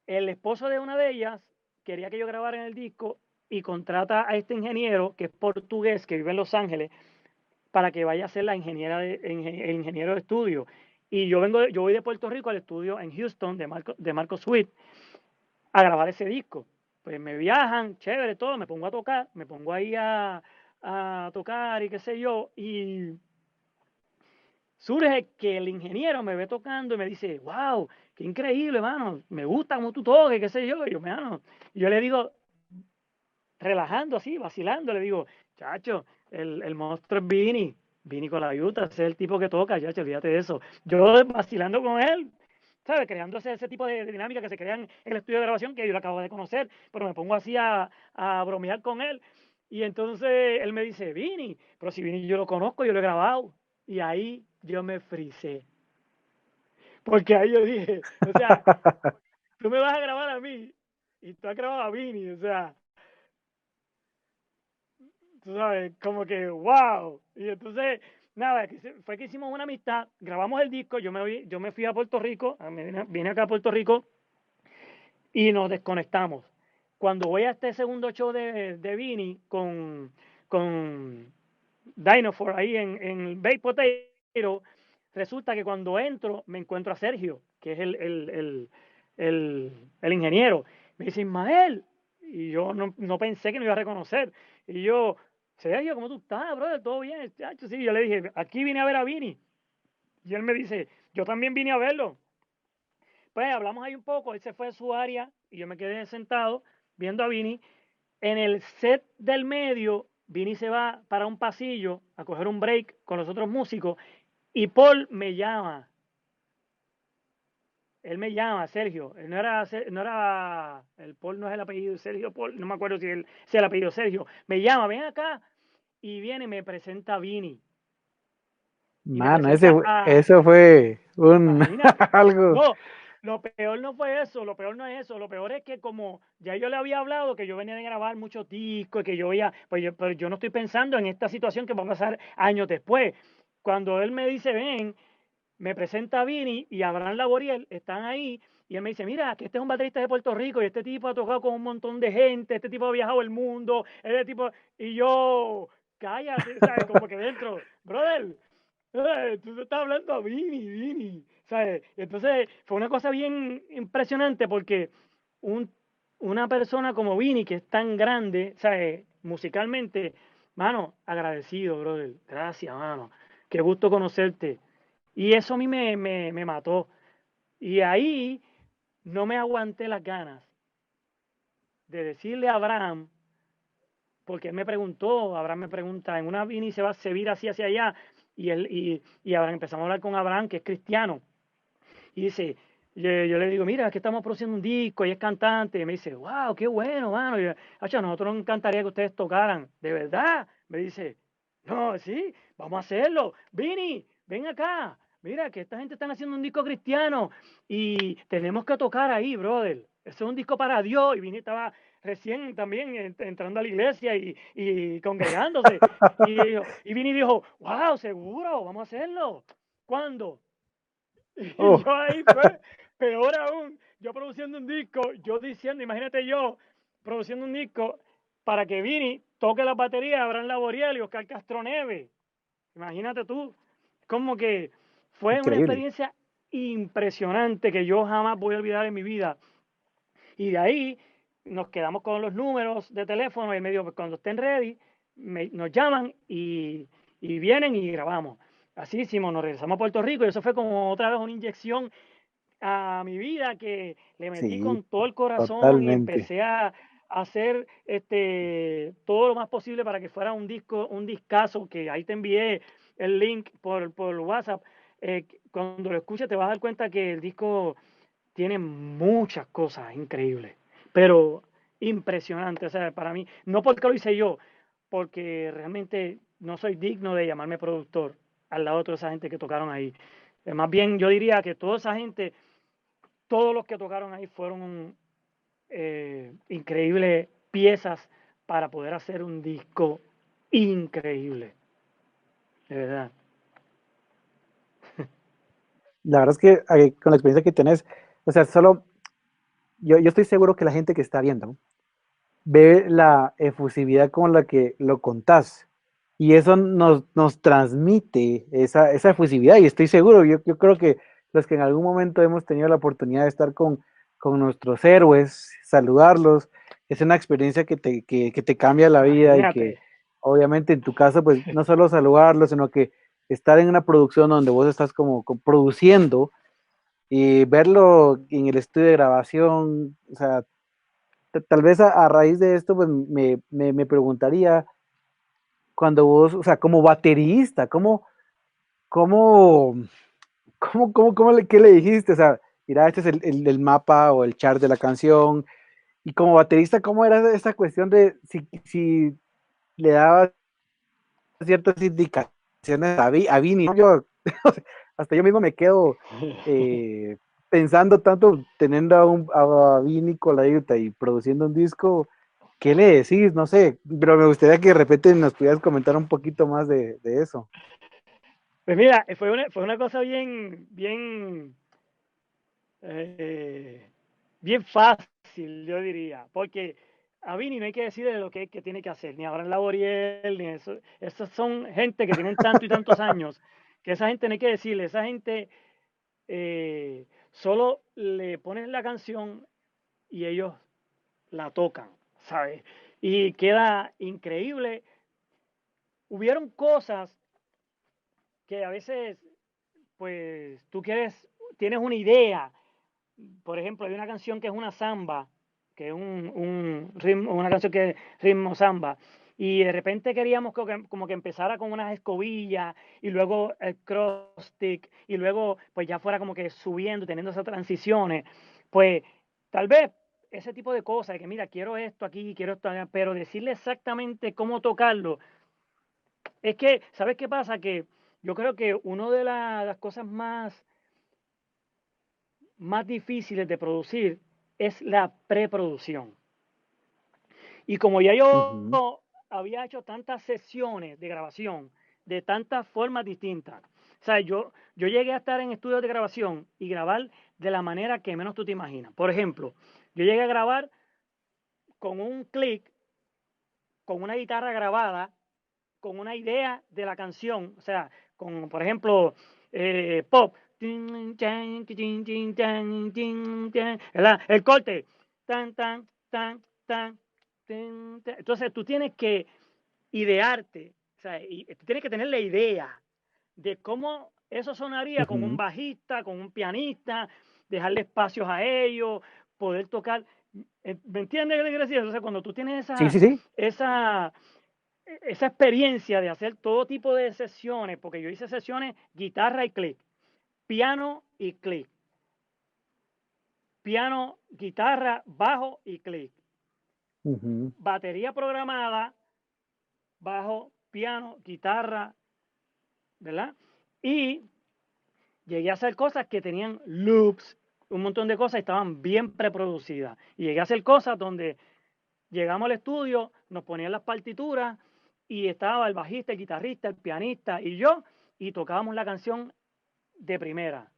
el esposo de una de ellas quería que yo grabara en el disco y contrata a este ingeniero que es portugués, que vive en Los Ángeles, para que vaya a ser el ingeniero de estudio. Y yo voy de Puerto Rico al estudio en Houston de Marco Sweet a grabar ese disco. Pues me viajan, chévere, todo, me pongo a tocar, me pongo ahí a tocar y qué sé yo, y surge que el ingeniero me ve tocando y me dice, wow, qué increíble, mano, me gusta cómo tú toques, qué sé yo, y yo, mano, y yo le digo, relajando así, vacilando, le digo, chacho, el monstruo es Vini con la yuta, ese es el tipo que toca, chacho, olvídate de eso. Yo vacilando con él, ¿sabes? Creándose ese tipo de dinámica que se crean en el estudio de grabación, que yo lo acabo de conocer, pero me pongo así a bromear con él. Y entonces él me dice, Vini, pero si Vini yo lo conozco, yo lo he grabado. Y ahí yo me frisé. Porque ahí yo dije, o sea, tú me vas a grabar a mí y tú has grabado a Vini, o sea, tú sabes, como que wow. Y entonces, nada, fue que hicimos una amistad, grabamos el disco, yo me fui a Puerto Rico, vine acá a Puerto Rico y nos desconectamos. Cuando voy a este segundo show de Vini con Dinosaur ahí en Baked Potato, resulta que cuando entro me encuentro a Sergio, que es el ingeniero. Me dice, Ismael, y yo no pensé que me iba a reconocer. Y yo, Sergio, ¿cómo tú estás, brother? ¿Todo bien? Chacho, sí, yo le dije, aquí vine a ver a Vini. Y él me dice, yo también vine a verlo. Pues hablamos ahí un poco, él se fue a su área y yo me quedé sentado viendo a Vini. En el set del medio, Vini se va para un pasillo a coger un break con los otros músicos y Paul me llama él me llama, Sergio, él no era, el Paul no es el apellido, Sergio Paul, no me acuerdo si es el apellido Sergio, me llama, ven acá, y viene y me presenta a Vini, y me Mano, presenta a, eso fue un imagínate, algo. no, lo peor no fue eso, lo peor no es eso, lo peor es que como ya yo le había hablado que yo venía de grabar muchos discos, que yo veía, pero yo no estoy pensando en esta situación que va a pasar años después. Cuando él me dice, ven, me presenta a Vini y Abraham Laboriel, están ahí, y él me dice, mira, que este es un baterista de Puerto Rico, y este tipo ha tocado con un montón de gente, este tipo ha viajado el mundo, este tipo, y yo, cállate, ¿sabes? Como que dentro, brother, tú te estás hablando a Vini, ¿sabes? Entonces, fue una cosa bien impresionante porque un, una persona como Vini, que es tan grande, ¿sabes? Musicalmente, mano, agradecido, brother, gracias, mano, qué gusto conocerte. Y eso a mí me mató. Y ahí no me aguanté las ganas de decirle a Abraham, porque él me preguntó, Abraham me pregunta, en una Vini se vira así hacia allá, y Abraham, empezamos a hablar con Abraham, que es cristiano, y dice, yo le digo, mira, que estamos produciendo un disco, y es cantante, y me dice, wow, qué bueno, mano, y yo, "Acha, a nosotros nos encantaría que ustedes tocaran, de verdad", me dice, no, sí, vamos a hacerlo, Vini, ven acá, mira, que esta gente está haciendo un disco cristiano, y tenemos que tocar ahí, brother, eso es un disco para Dios, y Vini estaba recién también entrando a la iglesia y congregándose. Y Vini dijo, wow, seguro, vamos a hacerlo. ¿Cuándo? Y Oh, yo ahí fue, peor aún, yo produciendo un disco, yo diciendo, imagínate yo produciendo un disco para que Vini toque la batería de Abraham Laboriel y Oscar Castroneve. Imagínate tú, como que fue una increíble. experiencia impresionante que yo jamás voy a olvidar en mi vida. Y de ahí nos quedamos con los números de teléfono y medio, pues, cuando estén ready, nos llaman y vienen y grabamos. Así hicimos, nos regresamos a Puerto Rico y eso fue como otra vez una inyección a mi vida que le metí Sí, con todo el corazón y totalmente. empecé a hacer todo lo más posible para que fuera un disco, un discazo, que ahí te envié el link por WhatsApp. Cuando lo escuches te vas a dar cuenta que el disco tiene muchas cosas increíbles, pero impresionante. O sea, para mí, no porque lo hice yo, porque realmente no soy digno de llamarme productor al lado de toda esa gente que tocaron ahí. Más bien, yo diría que toda esa gente, todos los que tocaron ahí fueron increíbles piezas para poder hacer un disco increíble, de verdad. La verdad es que con la experiencia que tenés, o sea, solo yo estoy seguro que la gente que está viendo ve la efusividad con la que lo contás y eso nos transmite esa efusividad y estoy seguro, yo creo que los que en algún momento hemos tenido la oportunidad de estar con nuestros héroes, saludarlos, es una experiencia que te cambia la vida y Imagínate. que obviamente en tu caso, pues no solo saludarlos, sino que estar en una producción donde vos estás como produciendo y verlo en el estudio de grabación, o sea, tal vez a raíz de esto, pues me preguntaría, cuando vos, o sea, como baterista, cómo, qué le dijiste? O sea, mira, este es el mapa o el chart de la canción, y como baterista, ¿cómo era esa cuestión de si le dabas ciertas indicaciones a Vini? ¿No? Yo, hasta yo mismo me quedo eh, pensando tanto, teniendo a Vini con la y produciendo un disco. ¿Qué le decís? No sé, pero me gustaría que de repente nos pudieras comentar un poquito más de eso. Pues mira, fue una cosa eh, bien fácil, yo diría, porque a Vini no hay que decirle lo que tiene que hacer, ni a Abraham Laboriel, ni eso. Esas son gente que tienen tanto y tantos años, que esa gente no hay que decirle, esa gente solo le ponen la canción y ellos la tocan, ¿sabes? Y queda increíble. Hubieron cosas que a veces, pues, tienes una idea. Por ejemplo, hay una canción que es una samba, que es un ritmo, una canción que es ritmo samba, y de repente queríamos como que empezara con unas escobillas y luego el cross stick y luego pues ya fuera como que subiendo, teniendo esas transiciones, pues tal vez ese tipo de cosas, de que mira, quiero esto aquí, quiero esto allá, pero decirle exactamente cómo tocarlo, es que, ¿sabes qué pasa? Que yo creo que una de las cosas más difíciles de producir es la preproducción. Y como ya Ujú, yo había hecho tantas sesiones de grabación de tantas formas distintas, o sea, yo llegué a estar en estudios de grabación y grabar de la manera que menos tú te imaginas. Por ejemplo, yo llegué a grabar con un clic, con una guitarra grabada, con una idea de la canción, o sea, con, por ejemplo, pop, ¿verdad? El corte, tan, tan, tan, tan, tan, tan. Entonces tú tienes que idearte, o sea, y tú tienes que tener la idea de cómo eso sonaría con un ujú. bajista, con un pianista, dejarle espacios a ellos, poder tocar. ¿Me entiendes qué te quiero decir? Entonces, cuando tú tienes Sí, sí, sí. esa, esa experiencia de hacer todo tipo de sesiones, porque yo hice sesiones guitarra y click, piano y click, piano, guitarra, bajo y click, Ujú, batería programada, bajo, piano, guitarra, ¿verdad? Y llegué a hacer cosas que tenían loops, un montón de cosas estaban bien preproducidas. Y llegué a hacer cosas donde llegamos al estudio, nos ponían las partituras y estaba el bajista, el guitarrista, el pianista y yo, y tocábamos la canción de primera.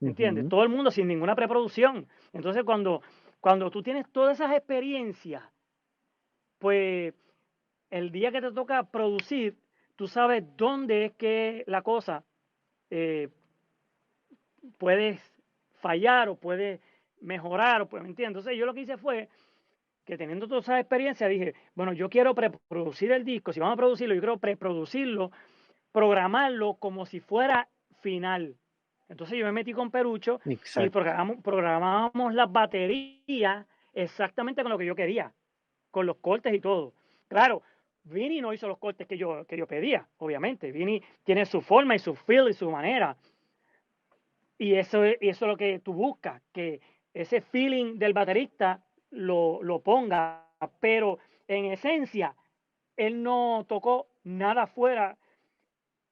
¿Entiendes? ujú. Todo el mundo sin ninguna preproducción. Entonces, cuando tú tienes todas esas experiencias, pues el día que te toca producir, tú sabes dónde es que la cosa eh, puedes fallar o puedes mejorar, o pues, ¿me entiendes? Entonces yo lo que hice fue que teniendo toda esa experiencia dije, bueno, yo quiero preproducir el disco, si vamos a producirlo, yo quiero preproducirlo, programarlo como si fuera final. Entonces yo me metí con Perucho y Exacto. programábamos las baterías exactamente con lo que yo quería, con los cortes y todo. Claro, Vini no hizo los cortes que yo pedía, obviamente. Vini tiene su forma y su feel y su manera. Y eso es lo que tú buscas, que ese feeling del baterista lo ponga, pero en esencia, él no tocó nada fuera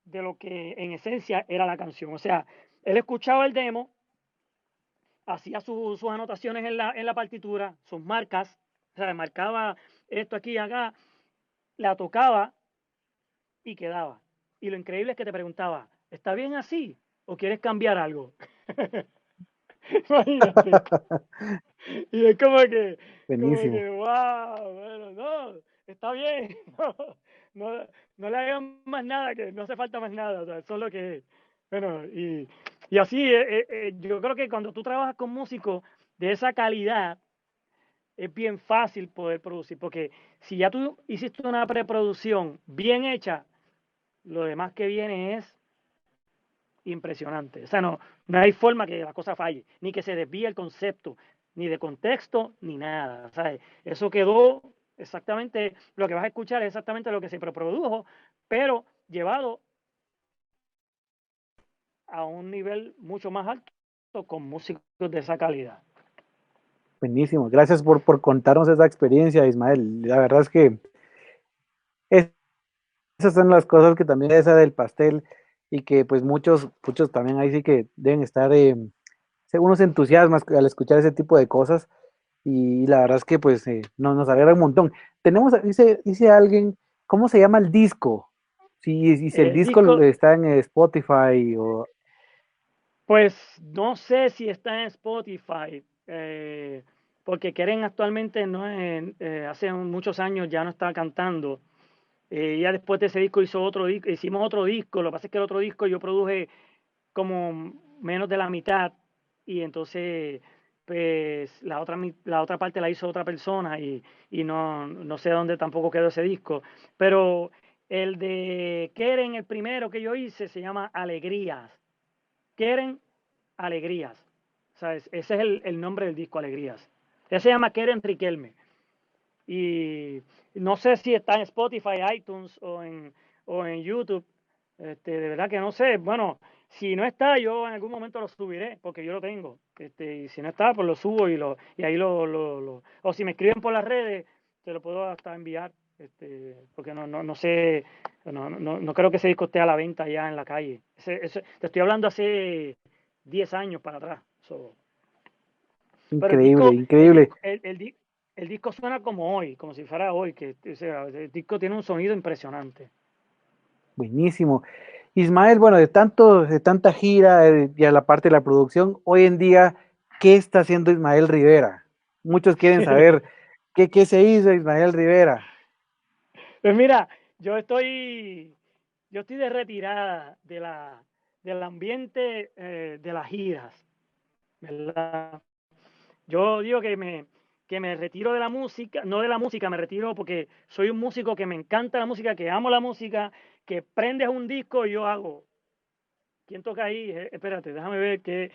de lo que en esencia era la canción. O sea, él escuchaba el demo, hacía sus anotaciones en la partitura, sus marcas, o sea, marcaba esto aquí y acá, la tocaba y quedaba. Y lo increíble es que te preguntaba, ¿está bien así o quieres cambiar algo? Imagínate. Y es como que, Buenísimo. wow, bueno, no, está bien, no, no, no le hagan más nada, que no hace falta más nada, o sea, eso es lo que es. Bueno, y así, yo creo que cuando tú trabajas con músicos de esa calidad, es bien fácil poder producir, porque si ya tú hiciste una preproducción bien hecha, lo demás que viene es impresionante. O sea, no hay forma que la cosa falle, ni que se desvíe el concepto, ni de contexto, ni nada. ¿Sabes? Eso quedó exactamente, lo que vas a escuchar es exactamente lo que se produjo, pero llevado a un nivel mucho más alto con músicos de esa calidad. Buenísimo. Gracias por contarnos esa experiencia, Ismael. La verdad es que es- esas son las cosas que también esa del pastel y que pues muchos también ahí sí que deben estar, uno se entusiasma al escuchar ese tipo de cosas y la verdad es que pues nos alegra un montón. Dice alguien, ¿cómo se llama el disco? Si el El disco disco, está en Spotify o... pues no sé si está en Spotify, porque Keren actualmente no es, hace muchos años ya no está cantando. Ya después de ese disco hicimos otro disco. Lo que pasa es que el otro disco yo produje como menos de la mitad y entonces pues la otra parte la hizo otra persona y no sé dónde tampoco quedó ese disco. Pero el de Keren, el primero que yo hice, se llama Alegrías. Keren Alegrías. Ese es el nombre del disco, Alegrías. Ese se llama Keren Riquelme. Y No sé si está en Spotify, iTunes o en YouTube. De verdad que no sé. Bueno, si no está, yo en algún momento lo subiré, porque yo lo tengo. Y si no está, pues lo subo y ahí o si me escriben por las redes, te lo puedo hasta enviar. Porque no sé, no creo que ese disco esté a la venta ya en la calle. Te estoy hablando hace 10 años para atrás. Pero Increíble, el increíble. disco, el disco suena como hoy, como si fuera hoy, o sea, el disco tiene un sonido impresionante. Buenísimo. Ismael, bueno, de tanta gira y a la parte de la producción, hoy en día, ¿qué está haciendo Ismael Rivera? Muchos quieren saber qué se hizo Ismael Rivera. Pues mira, yo estoy de retirada del ambiente de las giras, ¿verdad? Yo digo que me retiro de la música, no de la música, me retiro porque soy un músico que me encanta la música, que amo la música, que prendes un disco y yo hago. ¿Quién toca ahí? Espérate, déjame ver que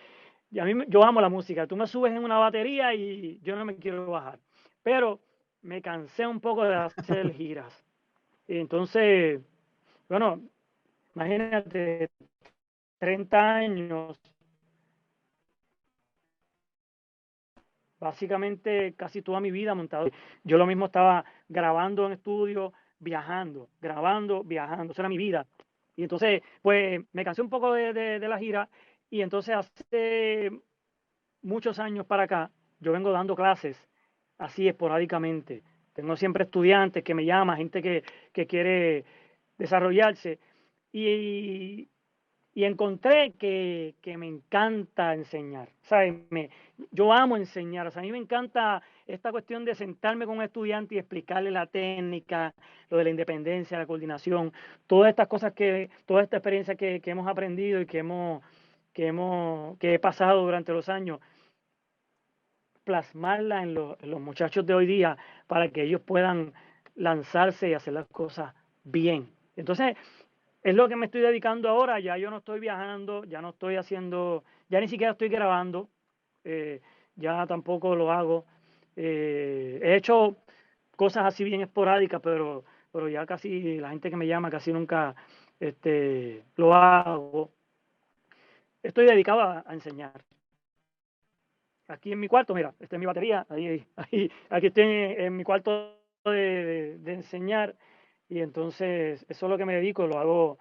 yo amo la música. Tú me subes en una batería y yo no me quiero bajar. Pero me cansé un poco de hacer giras. Y entonces, bueno, imagínate, 30 años, básicamente casi toda mi vida montado. Yo lo mismo estaba grabando en estudio, viajando, grabando, viajando. Esa era mi vida. Y entonces, pues me cansé un poco de la gira. Y entonces hace muchos años para acá, yo vengo dando clases así esporádicamente. Tengo siempre estudiantes que me llaman, gente que quiere desarrollarse. Y, y encontré que me encanta enseñar. ¿Sabes? Yo amo enseñar. O sea, a mí me encanta esta cuestión de sentarme con un estudiante y explicarle la técnica, lo de la independencia, la coordinación, todas estas cosas toda esta experiencia que hemos aprendido y que he pasado durante los años, plasmarla en los muchachos de hoy día para que ellos puedan lanzarse y hacer las cosas bien. Entonces, es lo que me estoy dedicando ahora. Ya yo no estoy viajando, ya no estoy haciendo, ya ni siquiera estoy grabando, eh, ya tampoco lo hago. He hecho cosas así bien esporádicas, pero ya casi la gente que me llama casi nunca lo hago. Estoy dedicado a enseñar. Aquí en mi cuarto, mira, esta es mi batería, aquí estoy en mi cuarto de enseñar y entonces eso es lo que me dedico, lo hago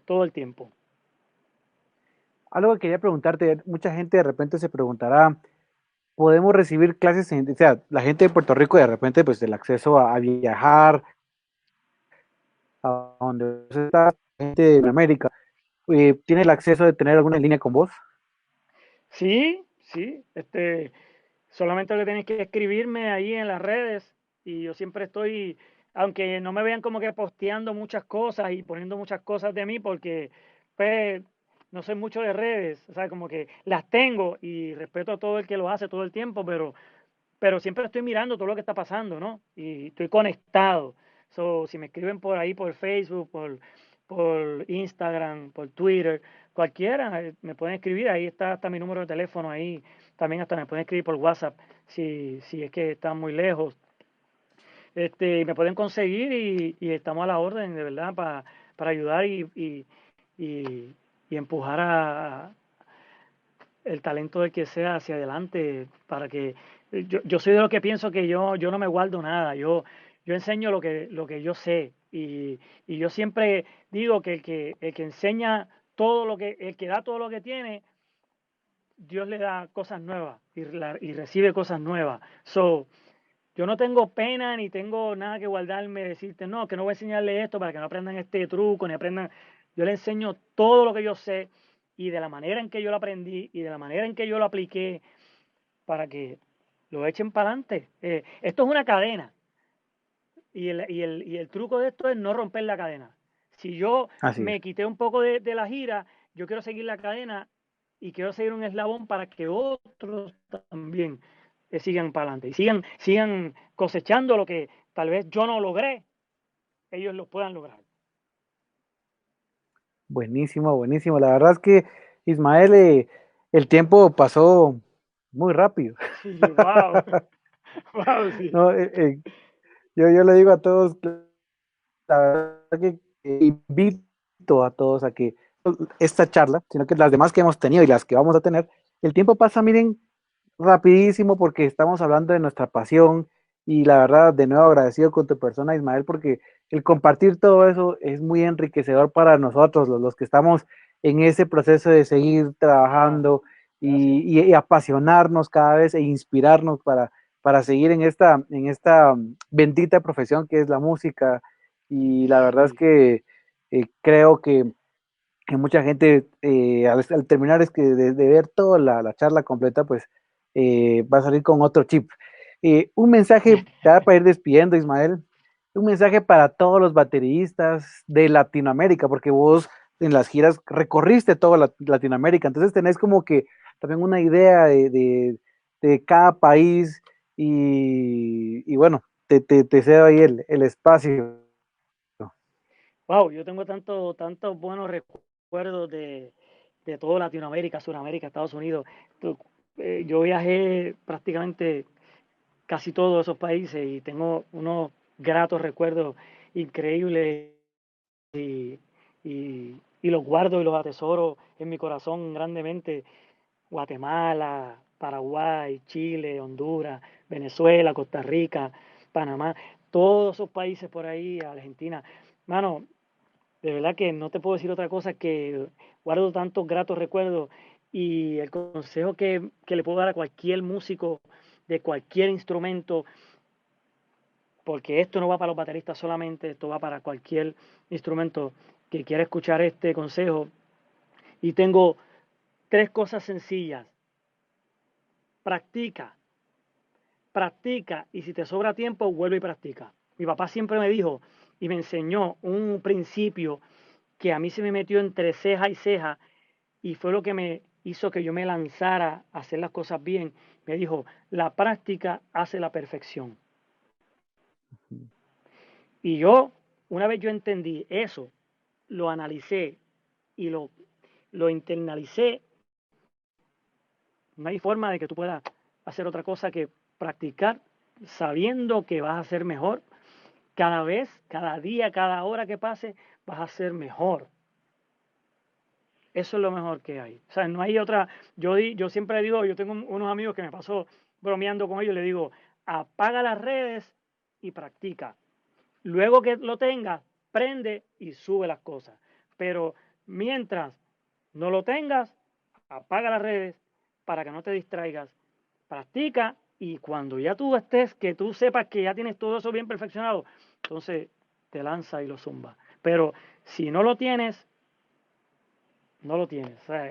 todo el tiempo. Algo que quería preguntarte, mucha gente de repente se preguntará, ¿podemos recibir clases o sea, la gente de Puerto Rico de repente, pues el acceso a viajar, a donde está la gente de América, ¿tiene el acceso de tener alguna línea con vos? Sí, sí, solamente lo que tienes que escribirme ahí en las redes y yo siempre estoy, aunque no me vean como que posteando muchas cosas y poniendo muchas cosas de mí porque pues no soy mucho de redes, o sea, como que las tengo y respeto a todo el que lo hace todo el tiempo, pero siempre estoy mirando todo lo que está pasando, ¿no? Y estoy conectado. Si me escriben por ahí, por Facebook, por Instagram, por Twitter, cualquiera, me pueden escribir, ahí está hasta mi número de teléfono, ahí también hasta me pueden escribir por WhatsApp si es que están muy lejos. Me pueden conseguir y estamos a la orden, de verdad, para ayudar y, y empujar el talento del que sea hacia adelante para que yo soy de lo que pienso que yo no me guardo nada, yo enseño lo que yo sé y yo siempre digo que el que enseña todo el que da todo lo que tiene, Dios le da cosas nuevas y recibe cosas nuevas. Yo no tengo pena ni tengo nada que guardarme, decirte, no, que no voy a enseñarle esto para que no aprendan este truco, ni aprendan. Yo le enseño todo lo que yo sé y de la manera en que yo lo aprendí y de la manera en que yo lo apliqué para que lo echen para adelante. Esto es una cadena y el truco de esto es no romper la cadena. Si yo Así es. me quité un poco de la gira, yo quiero seguir la cadena y quiero seguir un eslabón para que otros también sigan para adelante y sigan cosechando lo que tal vez yo no logré, ellos lo puedan lograr. Buenísimo, buenísimo. La verdad es que Ismael, el tiempo pasó muy rápido. Sí, wow, wow, sí. No, yo le digo a todos, la verdad que invito a todos a que esta charla, sino que las demás que hemos tenido y las que vamos a tener, el tiempo pasa, miren, rapidísimo porque estamos hablando de nuestra pasión y la verdad, de nuevo agradecido con tu persona, Ismael, porque el compartir todo eso es muy enriquecedor para nosotros, los que estamos en ese proceso de seguir Ah, trabajando gracias. y apasionarnos cada vez e inspirarnos para seguir en esta bendita profesión que es la música. Y la verdad es Sí. que creo que mucha gente al terminar es que de ver toda la charla completa, pues va a salir con otro chip. Un mensaje, ya para ir despidiendo, Ismael, un mensaje para todos los bateristas de Latinoamérica, porque vos en las giras recorriste toda Latinoamérica, entonces tenés como que también una idea de cada país y bueno, te cedo ahí el espacio. Wow, yo tengo tantos buenos recuerdos de toda Latinoamérica, Sudamérica, Estados Unidos. Tu- yo viajé prácticamente casi todos esos países y tengo unos gratos recuerdos increíbles y los guardo y los atesoro en mi corazón grandemente. Guatemala, Paraguay, Chile, Honduras, Venezuela, Costa Rica, Panamá, todos esos países por ahí, Argentina. Mano, de verdad que no te puedo decir otra cosa que guardo tantos gratos recuerdos y el consejo que le puedo dar a cualquier músico de cualquier instrumento, porque esto no va para los bateristas solamente, esto va para cualquier instrumento que quiera escuchar este consejo. Y tengo tres cosas sencillas. Practica, practica y si te sobra tiempo, vuelve y practica. Mi papá siempre me dijo y me enseñó un principio que a mí se me metió entre ceja y ceja y fue lo que me hizo que yo me lanzara a hacer las cosas bien. Me dijo, la práctica hace la perfección. Y yo, una vez yo entendí eso, lo analicé y lo internalicé, no hay forma de que tú puedas hacer otra cosa que practicar sabiendo que vas a ser mejor. Cada vez, cada día, cada hora que pase, vas a ser mejor. Eso es lo mejor que hay. O sea, no hay otra. Yo siempre digo, yo tengo unos amigos que me paso bromeando con ellos, le digo, apaga las redes y practica. Luego que lo tengas, prende y sube las cosas. Pero mientras no lo tengas, apaga las redes para que no te distraigas. Practica y cuando ya tú estés, que tú sepas que ya tienes todo eso bien perfeccionado, entonces te lanza y lo zumba. Pero si no lo tienes, no lo tienes. O sea,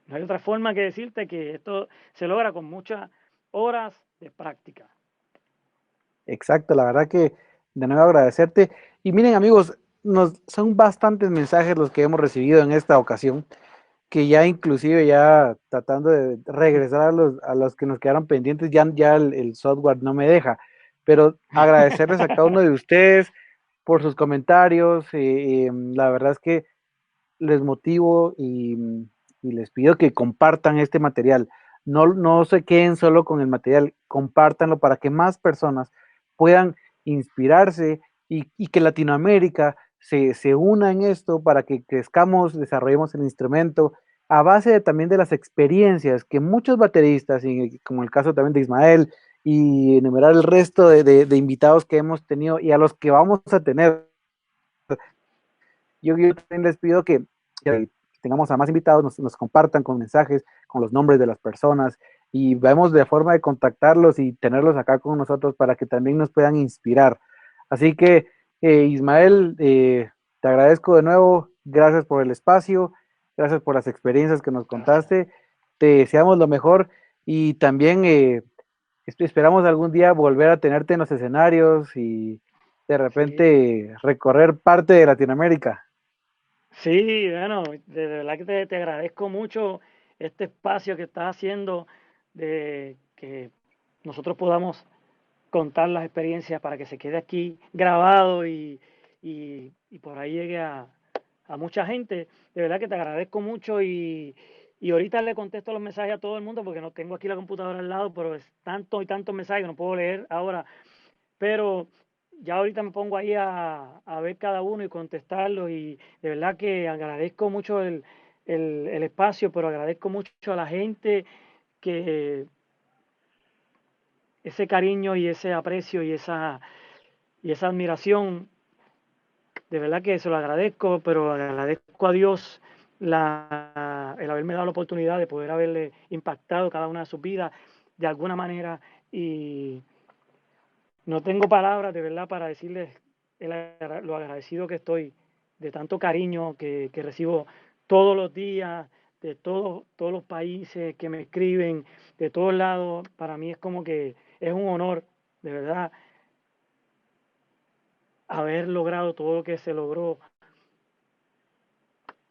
no hay otra forma que decirte que esto se logra con muchas horas de práctica. Exacto, la verdad que de nuevo agradecerte. Y miren amigos, son bastantes mensajes los que hemos recibido en esta ocasión, que ya inclusive ya tratando de regresar a los que nos quedaron pendientes, ya el software no me deja. Pero agradecerles a cada uno de ustedes por sus comentarios. La verdad es que les motivo y les pido que compartan este material. No se queden solo con el material, compártanlo para que más personas puedan inspirarse y que Latinoamérica se una en esto para que crezcamos, desarrollemos el instrumento a base también de las experiencias que muchos bateristas, y como el caso también de Ismael, y enumerar el resto de invitados que hemos tenido y a los que vamos a tener, yo también les pido que tengamos a más invitados, nos compartan con mensajes, con los nombres de las personas y vemos de forma de contactarlos y tenerlos acá con nosotros para que también nos puedan inspirar. Así que, Ismael, te agradezco de nuevo, gracias por el espacio, gracias por las experiencias que nos Gracias. contaste, te deseamos lo mejor y también esperamos algún día volver a tenerte en los escenarios y de Sí, repente recorrer parte de Latinoamérica. sí, bueno, de verdad que te agradezco mucho este espacio que estás haciendo de que nosotros podamos contar las experiencias para que se quede aquí grabado y por ahí llegue a mucha gente. De verdad que te agradezco mucho y ahorita le contesto los mensajes a todo el mundo porque no tengo aquí la computadora al lado, pero es tanto y tantos mensajes que no puedo leer ahora. pero ya ahorita me pongo ahí a ver cada uno y contestarlos y de verdad que agradezco mucho el espacio, pero agradezco mucho a la gente que ese cariño y ese aprecio y esa admiración, de verdad que se lo agradezco, pero agradezco a Dios el haberme dado la oportunidad de poder haberle impactado cada una de sus vidas de alguna manera y no tengo palabras de verdad para decirles lo agradecido que estoy de tanto cariño que recibo todos los días, de todos los países que me escriben, de todos lados. Para mí es como que es un honor, de verdad, haber logrado todo lo que se logró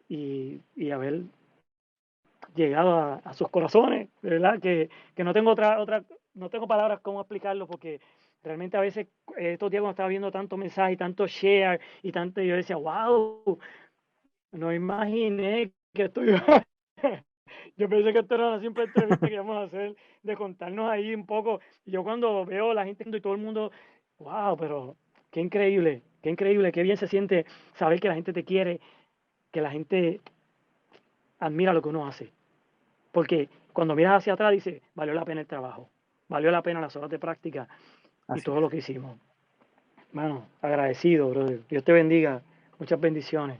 y haber llegado a sus corazones, de verdad, que no tengo no tengo palabras cómo explicarlo porque realmente a veces estos días cuando estaba viendo tantos mensajes y tanto share y tanto, yo decía, wow, no imaginé que esto iba yo pensé que esto era una simple entrevista que íbamos a hacer, de contarnos ahí un poco. Y yo cuando veo la gente y todo el mundo, wow, pero qué increíble, qué bien se siente saber que la gente te quiere, que la gente admira lo que uno hace. Porque cuando miras hacia atrás dices, valió la pena el trabajo, valió la pena las horas de práctica y Así todo es. lo que hicimos. Bueno, agradecido, brother. Dios te bendiga. Muchas bendiciones.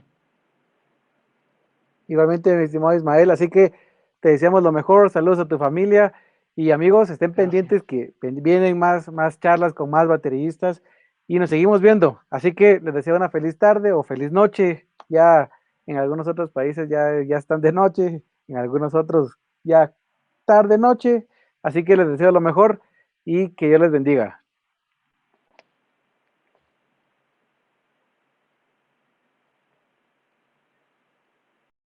Igualmente, mi estimado Ismael, así que te deseamos lo mejor, saludos a tu familia y amigos, estén Gracias. pendientes que vienen más charlas con más bateristas y nos seguimos viendo. Así que les deseo una feliz tarde o feliz noche. Ya en algunos otros países ya están de noche, en algunos otros ya tarde noche, así que les deseo lo mejor y que Dios les bendiga.